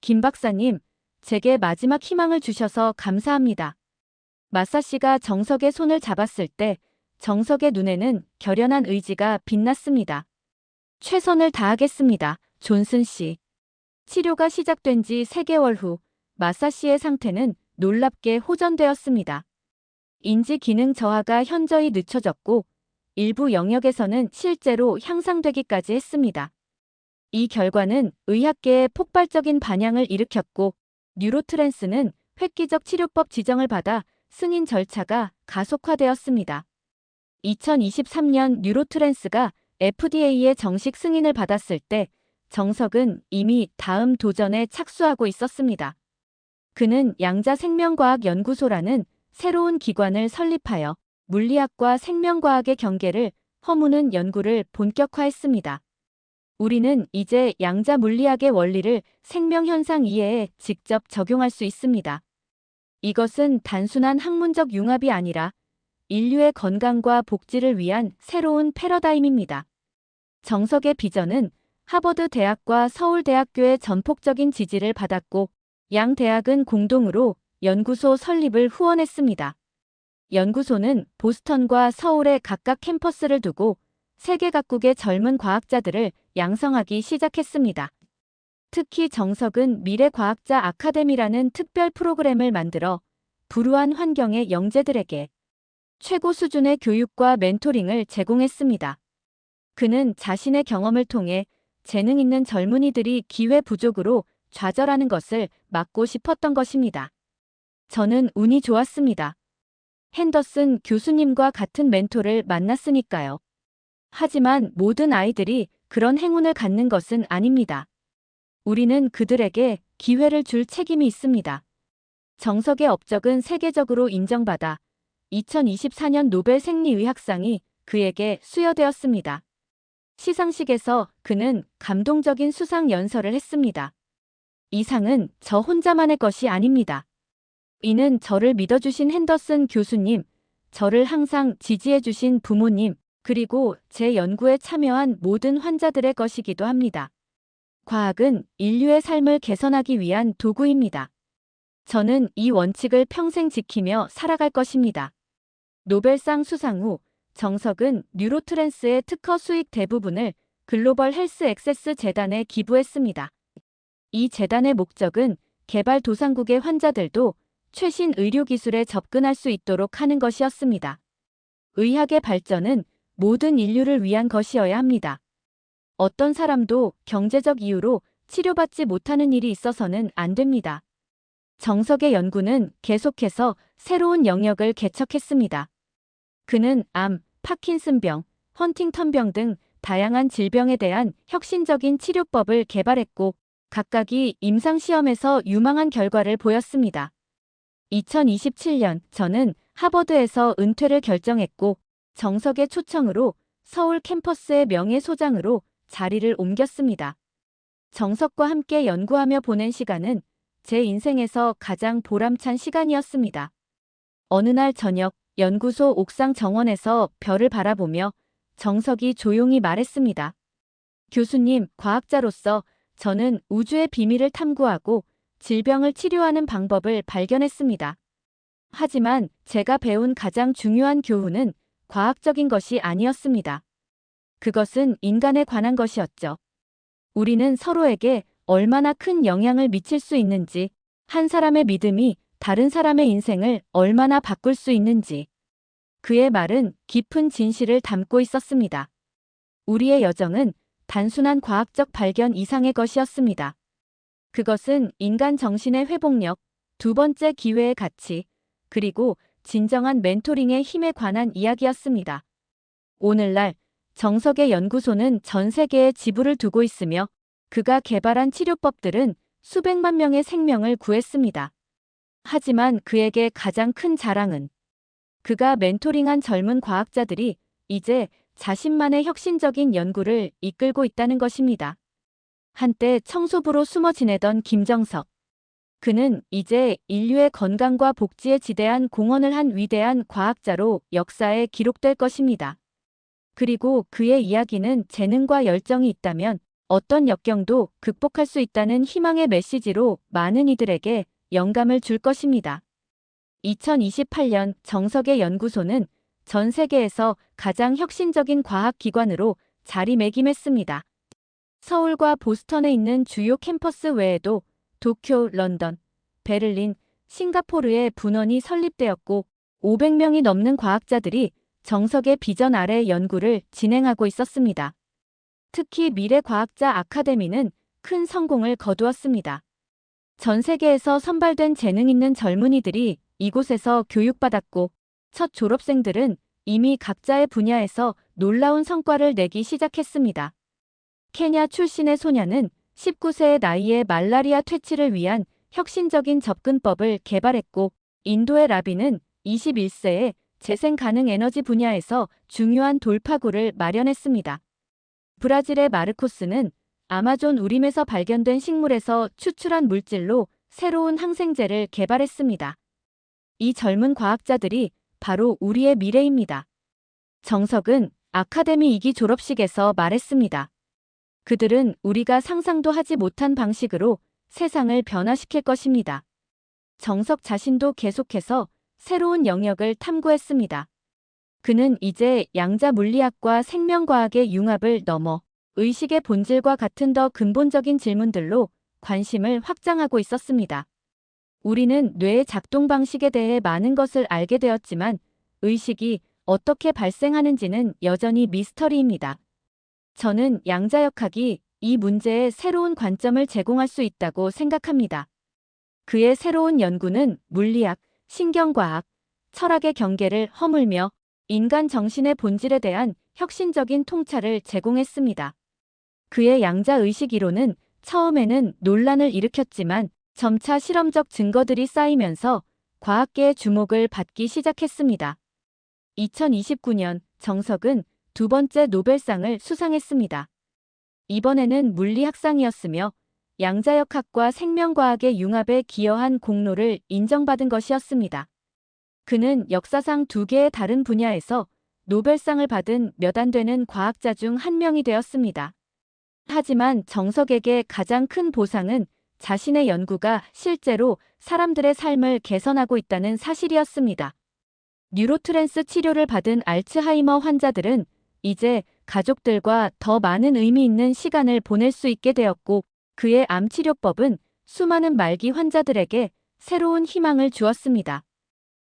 김 박사님, 제게 마지막 희망을 주셔서 감사합니다. 마사 씨가 정석의 손을 잡았을 때 정석의 눈에는 결연한 의지가 빛났습니다. 최선을 다하겠습니다, 존슨 씨. 치료가 시작된 지 3개월 후 마사 씨의 상태는 놀랍게 호전되었습니다. 인지 기능 저하가 현저히 늦춰졌고 일부 영역에서는 실제로 향상되기까지 했습니다. 이 결과는 의학계에 폭발적인 반향을 일으켰고 뉴로트랜스는 획기적 치료법 지정을 받아 승인 절차가 가속화되었습니다. 2023년 뉴로트랜스가 FDA의 정식 승인을 받았을 때 정석은 이미 다음 도전에 착수하고 있었습니다. 그는 양자생명과학 연구소라는 새로운 기관을 설립하여 물리학과 생명과학의 경계를 허무는 연구를 본격화했습니다. 우리는 이제 양자 물리학의 원리를 생명현상 이해에 직접 적용할 수 있습니다. 이것은 단순한 학문적 융합이 아니라 인류의 건강과 복지를 위한 새로운 패러다임입니다. 정석의 비전은 하버드 대학과 서울대학교의 전폭적인 지지를 받았고 양 대학은 공동으로 연구소 설립을 후원했습니다. 연구소는 보스턴과 서울에 각각 캠퍼스를 두고 세계 각국의 젊은 과학자들을 양성하기 시작했습니다. 특히 정석은 미래과학자 아카데미라는 특별 프로그램을 만들어 불우한 환경의 영재들에게 최고 수준의 교육과 멘토링을 제공했습니다. 그는 자신의 경험을 통해 재능 있는 젊은이들이 기회 부족으로 좌절하는 것을 막고 싶었던 것입니다. 저는 운이 좋았습니다. 핸더슨 교수님과 같은 멘토를 만났으니까요. 하지만 모든 아이들이 그런 행운을 갖는 것은 아닙니다. 우리는 그들에게 기회를 줄 책임이 있습니다. 정석의 업적은 세계적으로 인정받아 2024년 노벨 생리의학상이 그에게 수여되었습니다. 시상식에서 그는 감동적인 수상 연설을 했습니다. 이 상은 저 혼자만의 것이 아닙니다. 이는 저를 믿어주신 핸더슨 교수님, 저를 항상 지지해주신 부모님, 그리고 제 연구에 참여한 모든 환자들의 것이기도 합니다. 과학은 인류의 삶을 개선하기 위한 도구입니다. 저는 이 원칙을 평생 지키며 살아갈 것입니다. 노벨상 수상 후 정석은 뉴로트랜스의 특허 수익 대부분을 글로벌 헬스 액세스 재단에 기부했습니다. 이 재단의 목적은 개발도상국의 환자들도 최신 의료기술에 접근할 수 있도록 하는 것이었습니다. 의학의 발전은 모든 인류를 위한 것이어야 합니다. 어떤 사람도 경제적 이유로 치료받지 못하는 일이 있어서는 안 됩니다. 정석의 연구는 계속해서 새로운 영역을 개척했습니다. 그는 암, 파킨슨병, 헌팅턴병 등 다양한 질병에 대한 혁신적인 치료법을 개발했고 각각이 임상시험에서 유망한 결과를 보였습니다. 2027년 저는 하버드에서 은퇴를 결정했고 정석의 초청으로 서울 캠퍼스의 명예소장으로 자리를 옮겼습니다. 정석과 함께 연구하며 보낸 시간은 제 인생에서 가장 보람찬 시간이었습니다. 어느 날 저녁 연구소 옥상 정원에서 별을 바라보며 정석이 조용히 말했습니다. 교수님, 과학자로서 저는 우주의 비밀을 탐구하고 질병을 치료하는 방법을 발견했습니다. 하지만 제가 배운 가장 중요한 교훈은 과학적인 것이 아니었습니다. 그것은 인간에 관한 것이었죠. 우리는 서로에게 얼마나 큰 영향을 미칠 수 있는지, 한 사람의 믿음이 다른 사람의 인생을 얼마나 바꿀 수 있는지. 그의 말은 깊은 진실을 담고 있었습니다. 우리의 여정은 단순한 과학적 발견 이상의 것이었습니다. 그것은 인간 정신의 회복력, 두 번째 기회의 가치, 그리고 진정한 멘토링의 힘에 관한 이야기였습니다. 오늘날 정석의 연구소는 전 세계에 지부를 두고 있으며 그가 개발한 치료법들은 수백만 명의 생명을 구했습니다. 하지만 그에게 가장 큰 자랑은 그가 멘토링한 젊은 과학자들이 이제 자신만의 혁신적인 연구를 이끌고 있다는 것입니다. 한때 청소부로 숨어 지내던 김정석. 그는 이제 인류의 건강과 복지에 지대한 공헌을 한 위대한 과학자로 역사에 기록될 것입니다. 그리고 그의 이야기는 재능과 열정이 있다면 어떤 역경도 극복할 수 있다는 희망의 메시지로 많은 이들에게 영감을 줄 것입니다. 2028년 정석의 연구소는 전 세계에서 가장 혁신적인 과학기관으로 자리매김했습니다. 서울과 보스턴에 있는 주요 캠퍼스 외에도 도쿄, 런던, 베를린, 싱가포르에 분원이 설립되었고 500명이 넘는 과학자들이 정석의 비전 아래 연구를 진행하고 있었습니다. 특히 미래과학자 아카데미는 큰 성공을 거두었습니다. 전 세계에서 선발된 재능 있는 젊은이들이 이곳에서 교육받았고 첫 졸업생들은 이미 각자의 분야에서 놀라운 성과를 내기 시작했습니다. 케냐 출신의 소녀는 19세의 나이에 말라리아 퇴치를 위한 혁신적인 접근법을 개발했고 인도의 라비는 21세에 재생 가능 에너지 분야에서 중요한 돌파구를 마련했습니다. 브라질의 마르코스는 아마존 우림에서 발견된 식물에서 추출한 물질로 새로운 항생제를 개발했습니다. 이 젊은 과학자들이 바로 우리의 미래입니다. 정석은 아카데미 2기 졸업식에서 말했습니다. 그들은 우리가 상상도 하지 못한 방식으로 세상을 변화시킬 것입니다. 정석 자신도 계속해서 새로운 영역을 탐구했습니다. 그는 이제 양자 물리학과 생명과학의 융합을 넘어 의식의 본질과 같은 더 근본적인 질문들로 관심을 확장하고 있었습니다. 우리는 뇌의 작동 방식에 대해 많은 것을 알게 되었지만 의식이 어떻게 발생하는지는 여전히 미스터리입니다. 저는 양자역학이 이 문제에 새로운 관점을 제공할 수 있다고 생각합니다. 그의 새로운 연구는 물리학, 신경과학, 철학의 경계를 허물며 인간 정신의 본질에 대한 혁신적인 통찰을 제공했습니다. 그의 양자의식 이론은 처음에는 논란을 일으켰지만 점차 실험적 증거들이 쌓이면서 과학계의 주목을 받기 시작했습니다. 2029년 정석은 두 번째 노벨상을 수상했습니다. 이번에는 물리학상이었으며 양자역학과 생명과학의 융합에 기여한 공로를 인정받은 것이었습니다. 그는 역사상 두 개의 다른 분야에서 노벨상을 받은 몇 안 되는 과학자 중 한 명이 되었습니다. 하지만 정석에게 가장 큰 보상은 자신의 연구가 실제로 사람들의 삶을 개선하고 있다는 사실이었습니다. 뉴로트랜스 치료를 받은 알츠하이머 환자들은 이제 가족들과 더 많은 의미 있는 시간을 보낼 수 있게 되었고, 그의 암 치료법은 수많은 말기 환자들에게 새로운 희망을 주었습니다.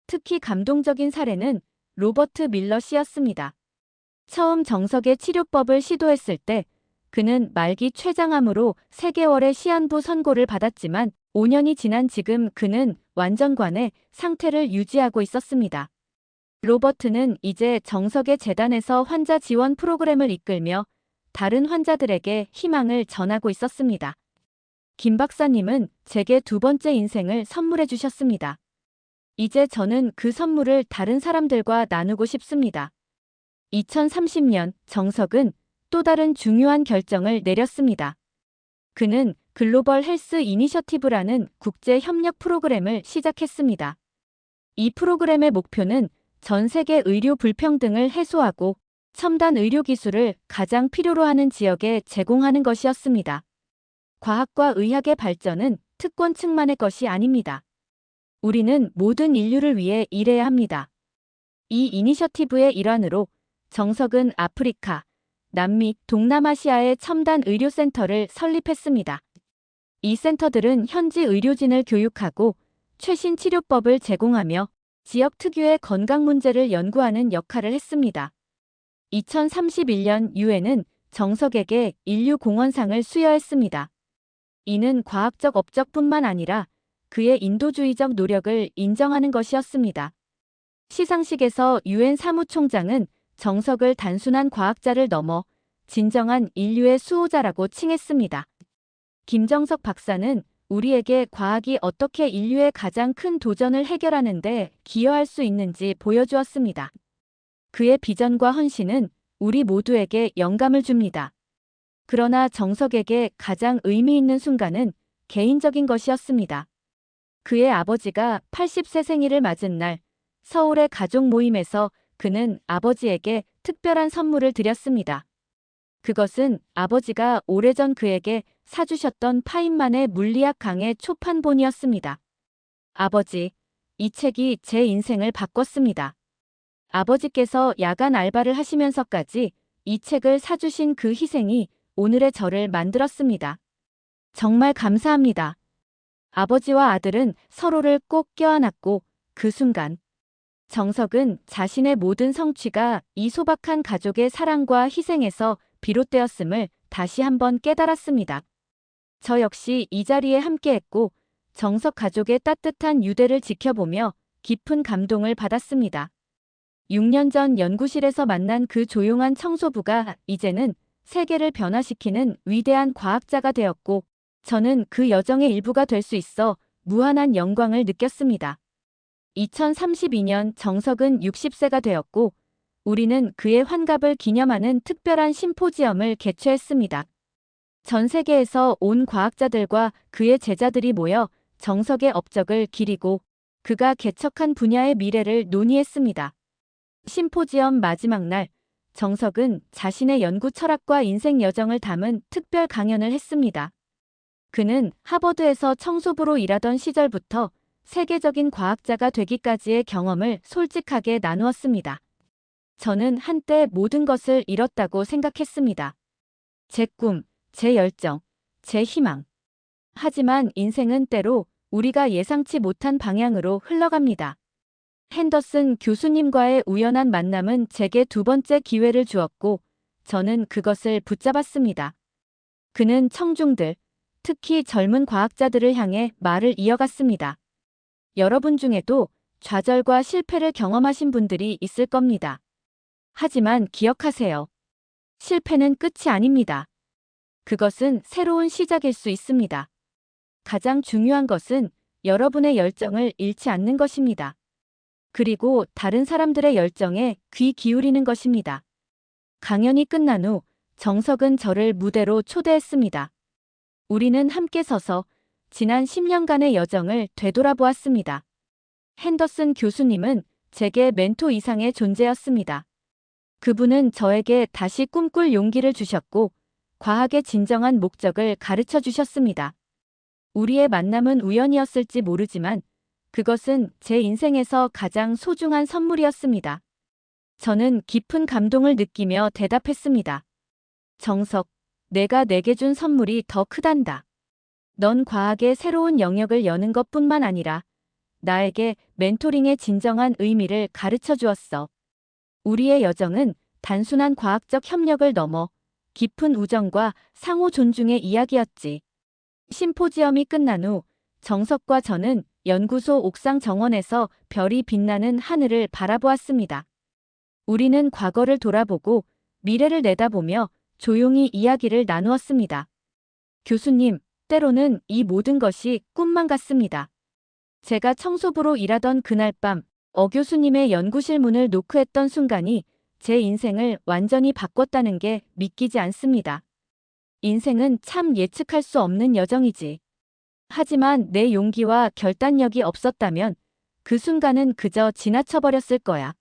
특히 감동적인 사례는 로버트 밀러 씨였습니다. 처음 정석의 치료법을 시도했을 때 그는 말기 췌장암으로 3개월의 시한부 선고를 받았지만 5년이 지난 지금 그는 완전관의 상태를 유지하고 있었습니다. 로버트는 이제 정석의 재단에서 환자 지원 프로그램을 이끌며 다른 환자들에게 희망을 전하고 있었습니다. 김 박사님은 제게 두 번째 인생을 선물해 주셨습니다. 이제 저는 그 선물을 다른 사람들과 나누고 싶습니다. 2030년 정석은 또 다른 중요한 결정을 내렸습니다. 그는 글로벌 헬스 이니셔티브라는 국제 협력 프로그램을 시작했습니다. 이 프로그램의 목표는 전 세계 의료 불평등을 해소하고 첨단 의료 기술을 가장 필요로 하는 지역에 제공하는 것이었습니다. 과학과 의학의 발전은 특권층만의 것이 아닙니다. 우리는 모든 인류를 위해 일해야 합니다. 이 이니셔티브의 일환으로 정석은 아프리카, 남미, 동남아시아의 첨단 의료센터를 설립했습니다. 이 센터들은 현지 의료진을 교육하고 최신 치료법을 제공하며 지역 특유의 건강 문제를 연구하는 역할을 했습니다. 2031년 유엔은 정석에게 인류공헌상을 수여했습니다. 이는 과학적 업적뿐만 아니라 그의 인도주의적 노력을 인정하는 것이었습니다. 시상식에서 유엔 사무총장은 정석을 단순한 과학자를 넘어 진정한 인류의 수호자라고 칭했습니다. 김정석 박사는 우리에게 과학이 어떻게 인류의 가장 큰 도전을 해결하는 데 기여할 수 있는지 보여주었습니다. 그의 비전과 헌신은 우리 모두에게 영감을 줍니다. 그러나 정석에게 가장 의미 있는 순간은 개인적인 것이었습니다. 그의 아버지가 80세 생일을 맞은 날 서울의 가족 모임에서 그는 아버지에게 특별한 선물을 드렸습니다. 그것은 아버지가 오래전 그에게 사주셨던 파인만의 물리학 강의 초판본이었습니다. 아버지, 이 책이 제 인생을 바꿨습니다. 아버지께서 야간 알바를 하시면서까지 이 책을 사주신 그 희생이 오늘의 저를 만들었습니다. 정말 감사합니다. 아버지와 아들은 서로를 꼭 껴안았고 그 순간 정석은 자신의 모든 성취가 이 소박한 가족의 사랑과 희생에서 비롯되었음을 다시 한번 깨달았습니다. 저 역시 이 자리에 함께했고 정석 가족의 따뜻한 유대를 지켜보며 깊은 감동을 받았습니다. 6년 전 연구실에서 만난 그 조용한 청소부가 이제는 세계를 변화시키는 위대한 과학자가 되었고 저는 그 여정의 일부가 될 수 있어 무한한 영광을 느꼈습니다. 2032년 정석은 60세가 되었고 우리는 그의 환갑을 기념하는 특별한 심포지엄을 개최했습니다. 전 세계에서 온 과학자들과 그의 제자들이 모여 정석의 업적을 기리고 그가 개척한 분야의 미래를 논의했습니다. 심포지엄 마지막 날, 정석은 자신의 연구 철학과 인생 여정을 담은 특별 강연을 했습니다. 그는 하버드에서 청소부로 일하던 시절부터 세계적인 과학자가 되기까지의 경험을 솔직하게 나누었습니다. 저는 한때 모든 것을 잃었다고 생각했습니다. 제 꿈, 제 열정, 제 희망. 하지만 인생은 때로 우리가 예상치 못한 방향으로 흘러갑니다. 핸더슨 교수님과의 우연한 만남은 제게 두 번째 기회를 주었고 저는 그것을 붙잡았습니다. 그는 청중들, 특히 젊은 과학자들을 향해 말을 이어갔습니다. 여러분 중에도 좌절과 실패를 경험하신 분들이 있을 겁니다. 하지만 기억하세요. 실패는 끝이 아닙니다. 그것은 새로운 시작일 수 있습니다. 가장 중요한 것은 여러분의 열정을 잃지 않는 것입니다. 그리고 다른 사람들의 열정에 귀 기울이는 것입니다. 강연이 끝난 후 정석은 저를 무대로 초대했습니다. 우리는 함께 서서 지난 10년간의 여정을 되돌아보았습니다. 핸더슨 교수님은 제게 멘토 이상의 존재였습니다. 그분은 저에게 다시 꿈꿀 용기를 주셨고 과학의 진정한 목적을 가르쳐 주셨습니다. 우리의 만남은 우연이었을지 모르지만 그것은 제 인생에서 가장 소중한 선물이었습니다. 저는 깊은 감동을 느끼며 대답했습니다. 정석, 내가 내게 준 선물이 더 크단다. 넌 과학의 새로운 영역을 여는 것뿐만 아니라 나에게 멘토링의 진정한 의미를 가르쳐 주었어. 우리의 여정은 단순한 과학적 협력을 넘어 깊은 우정과 상호 존중의 이야기였지. 심포지엄이 끝난 후 정석과 저는 연구소 옥상 정원에서 별이 빛나는 하늘을 바라보았습니다. 우리는 과거를 돌아보고 미래를 내다보며 조용히 이야기를 나누었습니다. 교수님, 때로는 이 모든 것이 꿈만 같습니다. 제가 청소부로 일하던 그날 밤, 교수님의 연구실 문을 노크했던 순간이 제 인생을 완전히 바꿨다는 게 믿기지 않습니다. 인생은 참 예측할 수 없는 여정이지. 하지만 내 용기와 결단력이 없었다면 그 순간은 그저 지나쳐버렸을 거야.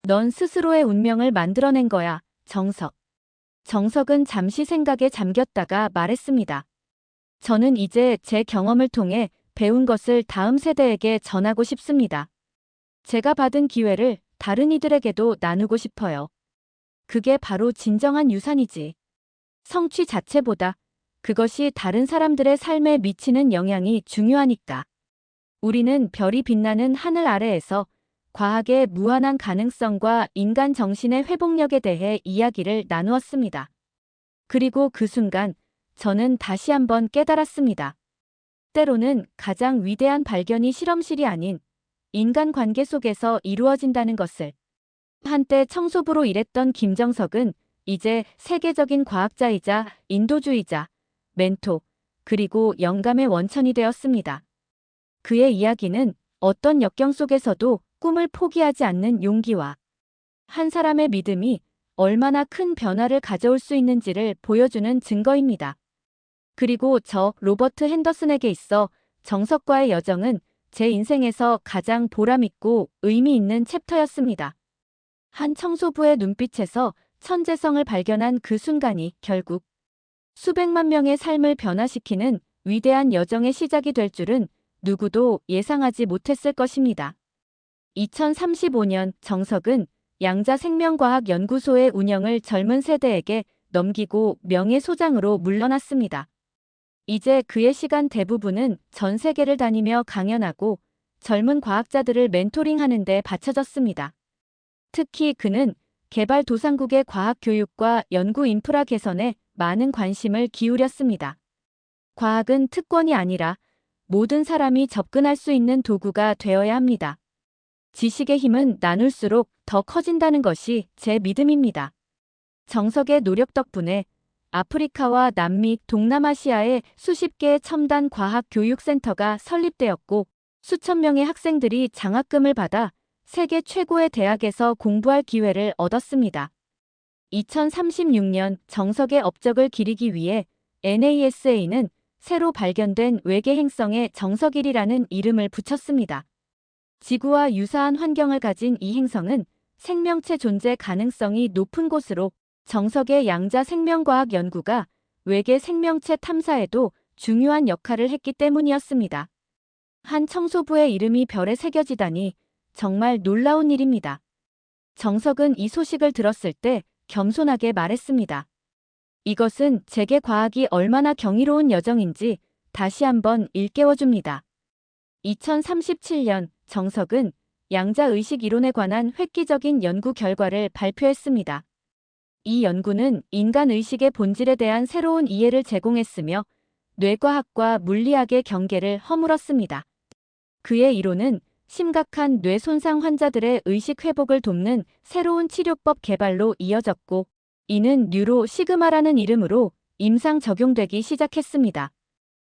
넌 스스로의 운명을 만들어낸 거야, 정석. 정석은 잠시 생각에 잠겼다가 말했습니다. 저는 이제 제 경험을 통해 배운 것을 다음 세대에게 전하고 싶습니다. 제가 받은 기회를 다른 이들에게도 나누고 싶어요. 그게 바로 진정한 유산이지. 성취 자체보다 그것이 다른 사람들의 삶에 미치는 영향이 중요하니까. 우리는 별이 빛나는 하늘 아래에서 과학의 무한한 가능성과 인간 정신의 회복력에 대해 이야기를 나누었습니다. 그리고 그 순간 저는 다시 한번 깨달았습니다. 때로는 가장 위대한 발견이 실험실이 아닌 인간관계 속에서 이루어진다는 것을. 한때 청소부로 일했던 김정석은 이제 세계적인 과학자이자 인도주의자, 멘토, 그리고 영감의 원천이 되었습니다. 그의 이야기는 어떤 역경 속에서도 꿈을 포기하지 않는 용기와 한 사람의 믿음이 얼마나 큰 변화를 가져올 수 있는지를 보여주는 증거입니다. 그리고 저 로버트 핸더슨에게 있어 정석과의 여정은 제 인생에서 가장 보람있고 의미 있는 챕터였습니다. 한 청소부의 눈빛에서 천재성을 발견한 그 순간이 결국 수백만 명의 삶을 변화시키는 위대한 여정의 시작이 될 줄은 누구도 예상하지 못했을 것입니다. 2035년 정석은 양자생명과학연구소의 운영을 젊은 세대에게 넘기고 명예소장으로 물러났습니다. 이제 그의 시간 대부분은 전 세계를 다니며 강연하고 젊은 과학자들을 멘토링하는 데 바쳐졌습니다. 특히 그는 개발도상국의 과학 교육과 연구 인프라 개선에 많은 관심을 기울였습니다. 과학은 특권이 아니라 모든 사람이 접근할 수 있는 도구가 되어야 합니다. 지식의 힘은 나눌수록 더 커진다는 것이 제 믿음입니다. 정석의 노력 덕분에 아프리카와 남미, 동남아시아에 수십 개의 첨단 과학 교육센터가 설립되었고 수천 명의 학생들이 장학금을 받아 세계 최고의 대학에서 공부할 기회를 얻었습니다. 2036년 정석의 업적을 기리기 위해 NASA는 새로 발견된 외계 행성에 정석1이라는 이름을 붙였습니다. 지구와 유사한 환경을 가진 이 행성은 생명체 존재 가능성이 높은 곳으로 정석의 양자 생명과학 연구가 외계 생명체 탐사에도 중요한 역할을 했기 때문이었습니다. 한 청소부의 이름이 별에 새겨지다니 정말 놀라운 일입니다. 정석은 이 소식을 들었을 때 겸손하게 말했습니다. 이것은 제게 과학이 얼마나 경이로운 여정인지 다시 한번 일깨워줍니다. 2037년 정석은 양자의식 이론에 관한 획기적인 연구 결과를 발표했습니다. 이 연구는 인간 의식의 본질에 대한 새로운 이해를 제공했으며 뇌과학과 물리학의 경계를 허물었습니다. 그의 이론은 심각한 뇌 손상 환자들의 의식 회복을 돕는 새로운 치료법 개발로 이어졌고, 이는 뉴로 시그마라는 이름으로 임상 적용되기 시작했습니다.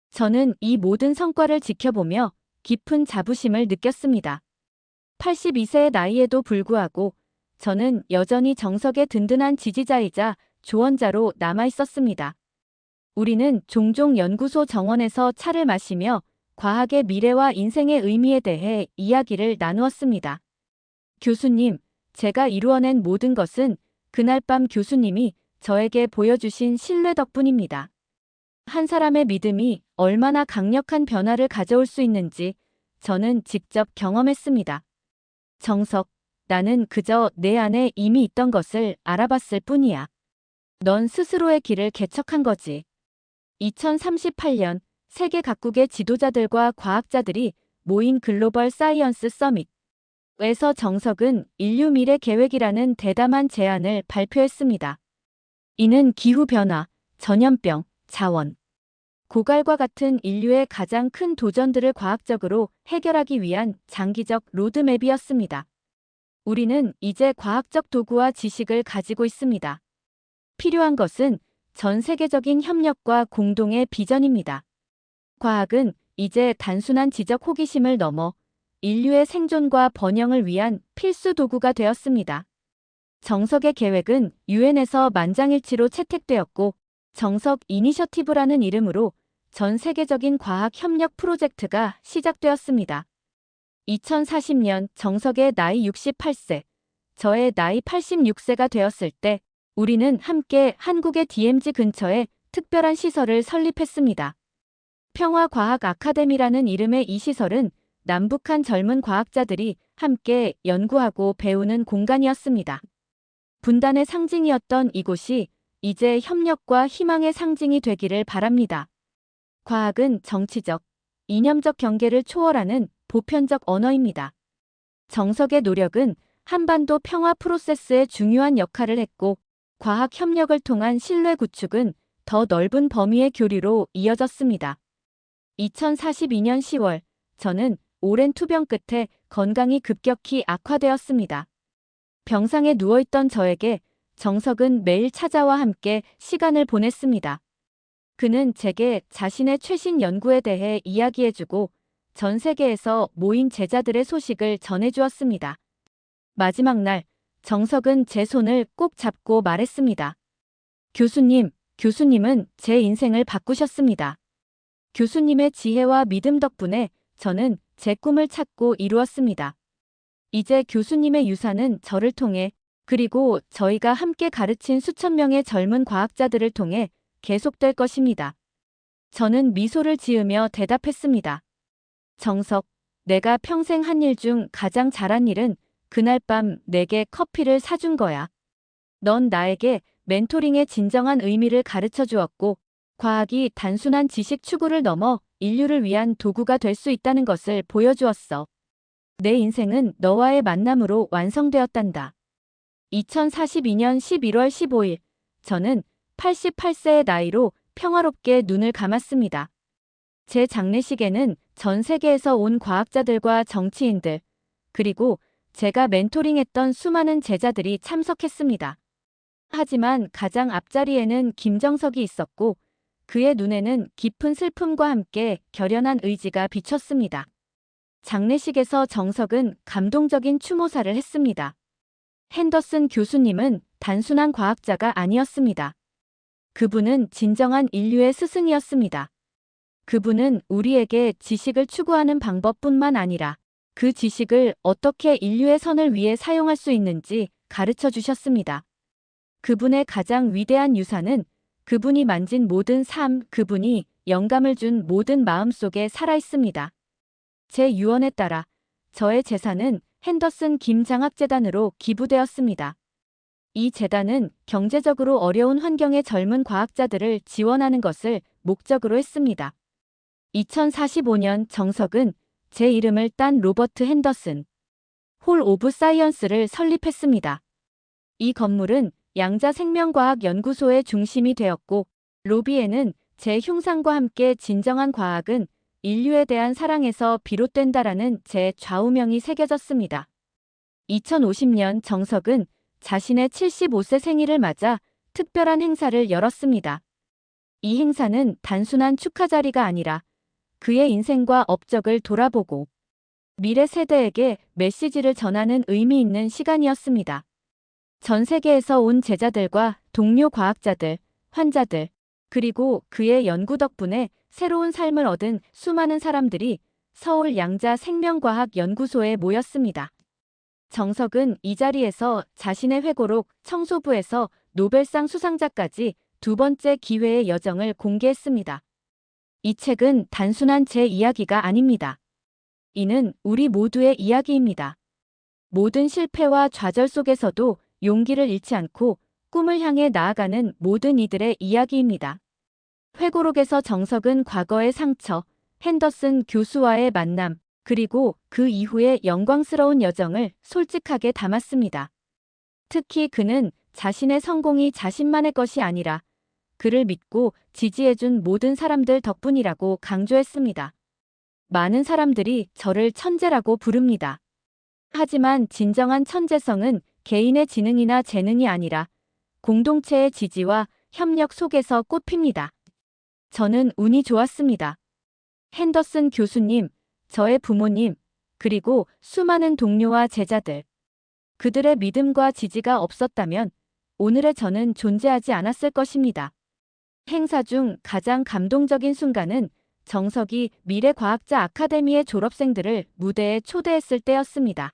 저는 이 모든 성과를 지켜보며 깊은 자부심을 느꼈습니다. 82세의 나이에도 불구하고 저는 여전히 정석의 든든한 지지자이자 조언자로 남아 있었습니다. 우리는 종종 연구소 정원에서 차를 마시며 과학의 미래와 인생의 의미에 대해 이야기를 나누었습니다. 교수님, 제가 이루어낸 모든 것은 그날 밤 교수님이 저에게 보여주신 신뢰 덕분입니다. 한 사람의 믿음이 얼마나 강력한 변화를 가져올 수 있는지 저는 직접 경험했습니다. 정석, 나는 그저 내 안에 이미 있던 것을 알아봤을 뿐이야. 넌 스스로의 길을 개척한 거지. 2038년 세계 각국의 지도자들과 과학자들이 모인 글로벌 사이언스 서밋에서 정석은 인류 미래 계획이라는 대담한 제안을 발표했습니다. 이는 기후변화, 전염병, 자원, 고갈과 같은 인류의 가장 큰 도전들을 과학적으로 해결하기 위한 장기적 로드맵이었습니다. 우리는 이제 과학적 도구와 지식을 가지고 있습니다. 필요한 것은 전 세계적인 협력과 공동의 비전입니다. 과학은 이제 단순한 지적 호기심을 넘어 인류의 생존과 번영을 위한 필수 도구가 되었습니다. 정석의 계획은 유엔에서 만장일치로 채택되었고, 정석 이니셔티브라는 이름으로 전 세계적인 과학 협력 프로젝트가 시작되었습니다. 2040년 정석의 나이 68세, 저의 나이 86세가 되었을 때 우리는 함께 한국의 DMZ 근처에 특별한 시설을 설립했습니다. 평화과학 아카데미라는 이름의 이 시설은 남북한 젊은 과학자들이 함께 연구하고 배우는 공간이었습니다. 분단의 상징이었던 이곳이 이제 협력과 희망의 상징이 되기를 바랍니다. 과학은 정치적, 이념적 경계를 초월하는 보편적 언어입니다. 정석의 노력은 한반도 평화 프로세스에 중요한 역할을 했고, 과학 협력을 통한 신뢰 구축은 더 넓은 범위의 교류로 이어졌습니다. 2042년 10월, 저는 오랜 투병 끝에 건강이 급격히 악화되었습니다. 병상에 누워있던 저에게 정석은 매일 찾아와 함께 시간을 보냈습니다. 그는 제게 자신의 최신 연구에 대해 이야기해주고 전 세계에서 모인 제자들의 소식을 전해주었습니다. 마지막 날, 정석은 제 손을 꼭 잡고 말했습니다. 교수님, 교수님은 제 인생을 바꾸셨습니다. 교수님의 지혜와 믿음 덕분에 저는 제 꿈을 찾고 이루었습니다. 이제 교수님의 유산은 저를 통해, 그리고 저희가 함께 가르친 수천 명의 젊은 과학자들을 통해 계속될 것입니다. 저는 미소를 지으며 대답했습니다. 정석, 내가 평생 한 일 중 가장 잘한 일은 그날 밤 내게 커피를 사준 거야. 넌 나에게 멘토링의 진정한 의미를 가르쳐 주었고, 과학이 단순한 지식 추구를 넘어 인류를 위한 도구가 될 수 있다는 것을 보여주었어. 내 인생은 너와의 만남으로 완성되었단다. 2042년 11월 15일, 저는 88세의 나이로 평화롭게 눈을 감았습니다. 제 장례식에는 전 세계에서 온 과학자들과 정치인들, 그리고 제가 멘토링했던 수많은 제자들이 참석했습니다. 하지만 가장 앞자리에는 김정석이 있었고, 그의 눈에는 깊은 슬픔과 함께 결연한 의지가 비쳤습니다. 장례식에서 정석은 감동적인 추모사를 했습니다. 핸더슨 교수님은 단순한 과학자가 아니었습니다. 그분은 진정한 인류의 스승이었습니다. 그분은 우리에게 지식을 추구하는 방법뿐만 아니라 그 지식을 어떻게 인류의 선을 위해 사용할 수 있는지 가르쳐 주셨습니다. 그분의 가장 위대한 유산은 그분이 만진 모든 삶, 그분이 영감을 준 모든 마음 속에 살아 있습니다. 제 유언에 따라 저의 재산은 핸더슨 김장학재단으로 기부되었습니다. 이 재단은 경제적으로 어려운 환경의 젊은 과학자들을 지원하는 것을 목적으로 했습니다. 2045년 정석은 제 이름을 딴 로버트 핸더슨 홀 오브 사이언스를 설립했습니다. 이 건물은 양자생명과학연구소의 중심이 되었고 로비에는 제 흉상과 함께 진정한 과학은 인류에 대한 사랑에서 비롯된다라는 제 좌우명이 새겨졌습니다. 2050년 정석은 자신의 75세 생일을 맞아 특별한 행사를 열었습니다. 이 행사는 단순한 축하 자리가 아니라 그의 인생과 업적을 돌아보고 미래 세대에게 메시지를 전하는 의미 있는 시간이었습니다. 전 세계에서 온 제자들과 동료 과학자들, 환자들, 그리고 그의 연구 덕분에 새로운 삶을 얻은 수많은 사람들이 서울 양자생명과학연구소에 모였습니다. 정석은 이 자리에서 자신의 회고록 청소부에서 노벨상 수상자까지 두 번째 기회의 여정을 공개했습니다. 이 책은 단순한 제 이야기가 아닙니다. 이는 우리 모두의 이야기입니다. 모든 실패와 좌절 속에서도 용기를 잃지 않고 꿈을 향해 나아가는 모든 이들의 이야기입니다. 회고록에서 정석은 과거의 상처, 핸더슨 교수와의 만남, 그리고 그 이후의 영광스러운 여정을 솔직하게 담았습니다. 특히 그는 자신의 성공이 자신만의 것이 아니라 그를 믿고 지지해준 모든 사람들 덕분이라고 강조했습니다. 많은 사람들이 저를 천재라고 부릅니다. 하지만 진정한 천재성은 개인의 지능이나 재능이 아니라 공동체의 지지와 협력 속에서 꽃핍니다. 저는 운이 좋았습니다. 핸더슨 교수님, 저의 부모님, 그리고 수많은 동료와 제자들. 그들의 믿음과 지지가 없었다면 오늘의 저는 존재하지 않았을 것입니다. 행사 중 가장 감동적인 순간은 정석이 미래과학자 아카데미의 졸업생들을 무대에 초대했을 때였습니다.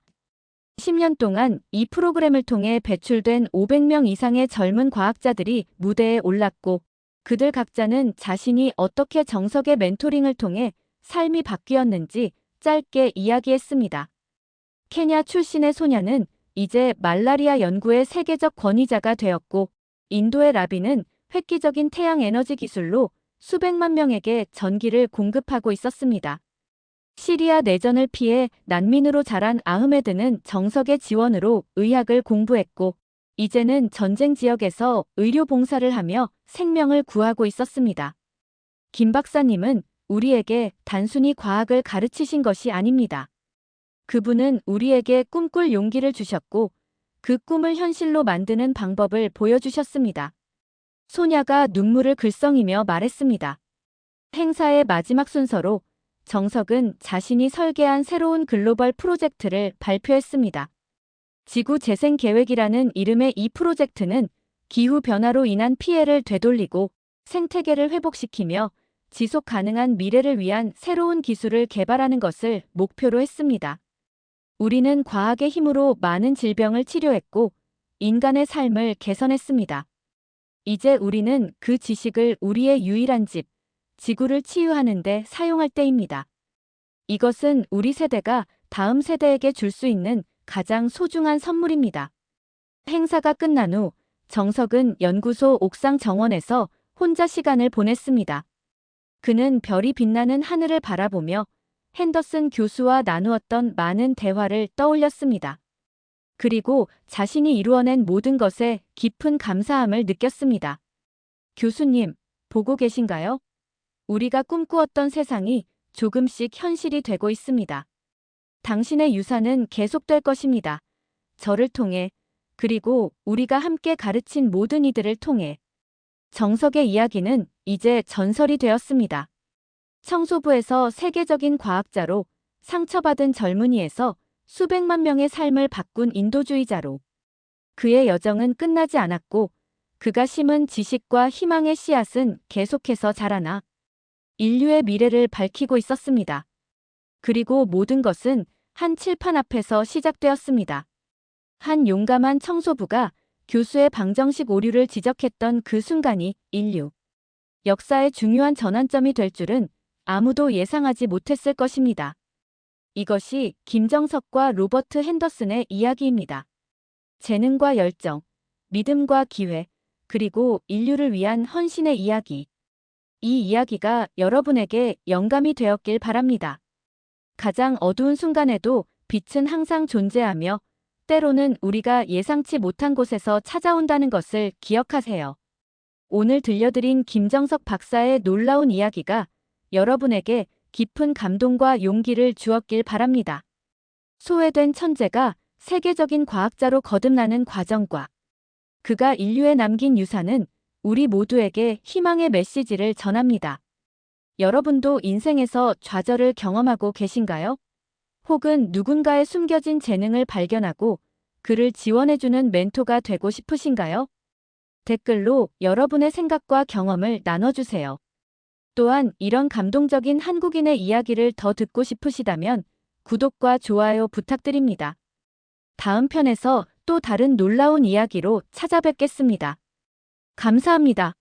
10년 동안 이 프로그램을 통해 배출된 500명 이상의 젊은 과학자들이 무대에 올랐고 그들 각자는 자신이 어떻게 정석의 멘토링을 통해 삶이 바뀌었는지 짧게 이야기했습니다. 케냐 출신의 소녀는 이제 말라리아 연구의 세계적 권위자가 되었고 인도의 라비는 획기적인 태양 에너지 기술로 수백만 명에게 전기를 공급하고 있었습니다. 시리아 내전을 피해 난민으로 자란 아흐메드는 정석의 지원으로 의학을 공부했고 이제는 전쟁 지역에서 의료 봉사를 하며 생명을 구하고 있었습니다. 김 박사님은 우리에게 단순히 과학을 가르치신 것이 아닙니다. 그분은 우리에게 꿈꿀 용기를 주셨고 그 꿈을 현실로 만드는 방법을 보여주셨습니다. 소녀가 눈물을 글썽이며 말했습니다. 행사의 마지막 순서로 정석은 자신이 설계한 새로운 글로벌 프로젝트를 발표했습니다. 지구 재생 계획이라는 이름의 이 프로젝트는 기후변화로 인한 피해를 되돌리고 생태계를 회복시키며 지속 가능한 미래를 위한 새로운 기술을 개발하는 것을 목표로 했습니다. 우리는 과학의 힘으로 많은 질병을 치료했고 인간의 삶을 개선했습니다. 이제 우리는 그 지식을 우리의 유일한 집, 지구를 치유하는 데 사용할 때입니다. 이것은 우리 세대가 다음 세대에게 줄 수 있는 가장 소중한 선물입니다. 행사가 끝난 후 정석은 연구소 옥상 정원에서 혼자 시간을 보냈습니다. 그는 별이 빛나는 하늘을 바라보며 핸더슨 교수와 나누었던 많은 대화를 떠올렸습니다. 그리고 자신이 이루어낸 모든 것에 깊은 감사함을 느꼈습니다. 교수님, 보고 계신가요? 우리가 꿈꾸었던 세상이 조금씩 현실이 되고 있습니다. 당신의 유산은 계속될 것입니다. 저를 통해, 그리고 우리가 함께 가르친 모든 이들을 통해. 정석의 이야기는 이제 전설이 되었습니다. 청소부에서 세계적인 과학자로 상처받은 젊은이에서 수백만 명의 삶을 바꾼 인도주의자로. 그의 여정은 끝나지 않았고 그가 심은 지식과 희망의 씨앗은 계속해서 자라나 인류의 미래를 밝히고 있었습니다. 그리고 모든 것은 한 칠판 앞에서 시작되었습니다. 한 용감한 청소부가 교수의 방정식 오류를 지적했던 그 순간이 인류 역사의 중요한 전환점이 될 줄은 아무도 예상하지 못했을 것입니다. 이것이 김정석과 로버트 핸더슨의 이야기입니다. 재능과 열정, 믿음과 기회, 그리고 인류를 위한 헌신의 이야기. 이 이야기가 여러분에게 영감이 되었길 바랍니다. 가장 어두운 순간에도 빛은 항상 존재하며 때로는 우리가 예상치 못한 곳에서 찾아온다는 것을 기억하세요. 오늘 들려드린 김정석 박사의 놀라운 이야기가 여러분에게 깊은 감동과 용기를 주었길 바랍니다. 소외된 천재가 세계적인 과학자로 거듭나는 과정과 그가 인류에 남긴 유산은 우리 모두에게 희망의 메시지를 전합니다. 여러분도 인생에서 좌절을 경험하고 계신가요? 혹은 누군가의 숨겨진 재능을 발견하고 그를 지원해주는 멘토가 되고 싶으신가요? 댓글로 여러분의 생각과 경험을 나눠주세요. 또한 이런 감동적인 한국인의 이야기를 더 듣고 싶으시다면 구독과 좋아요 부탁드립니다. 다음 편에서 또 다른 놀라운 이야기로 찾아뵙겠습니다. 감사합니다.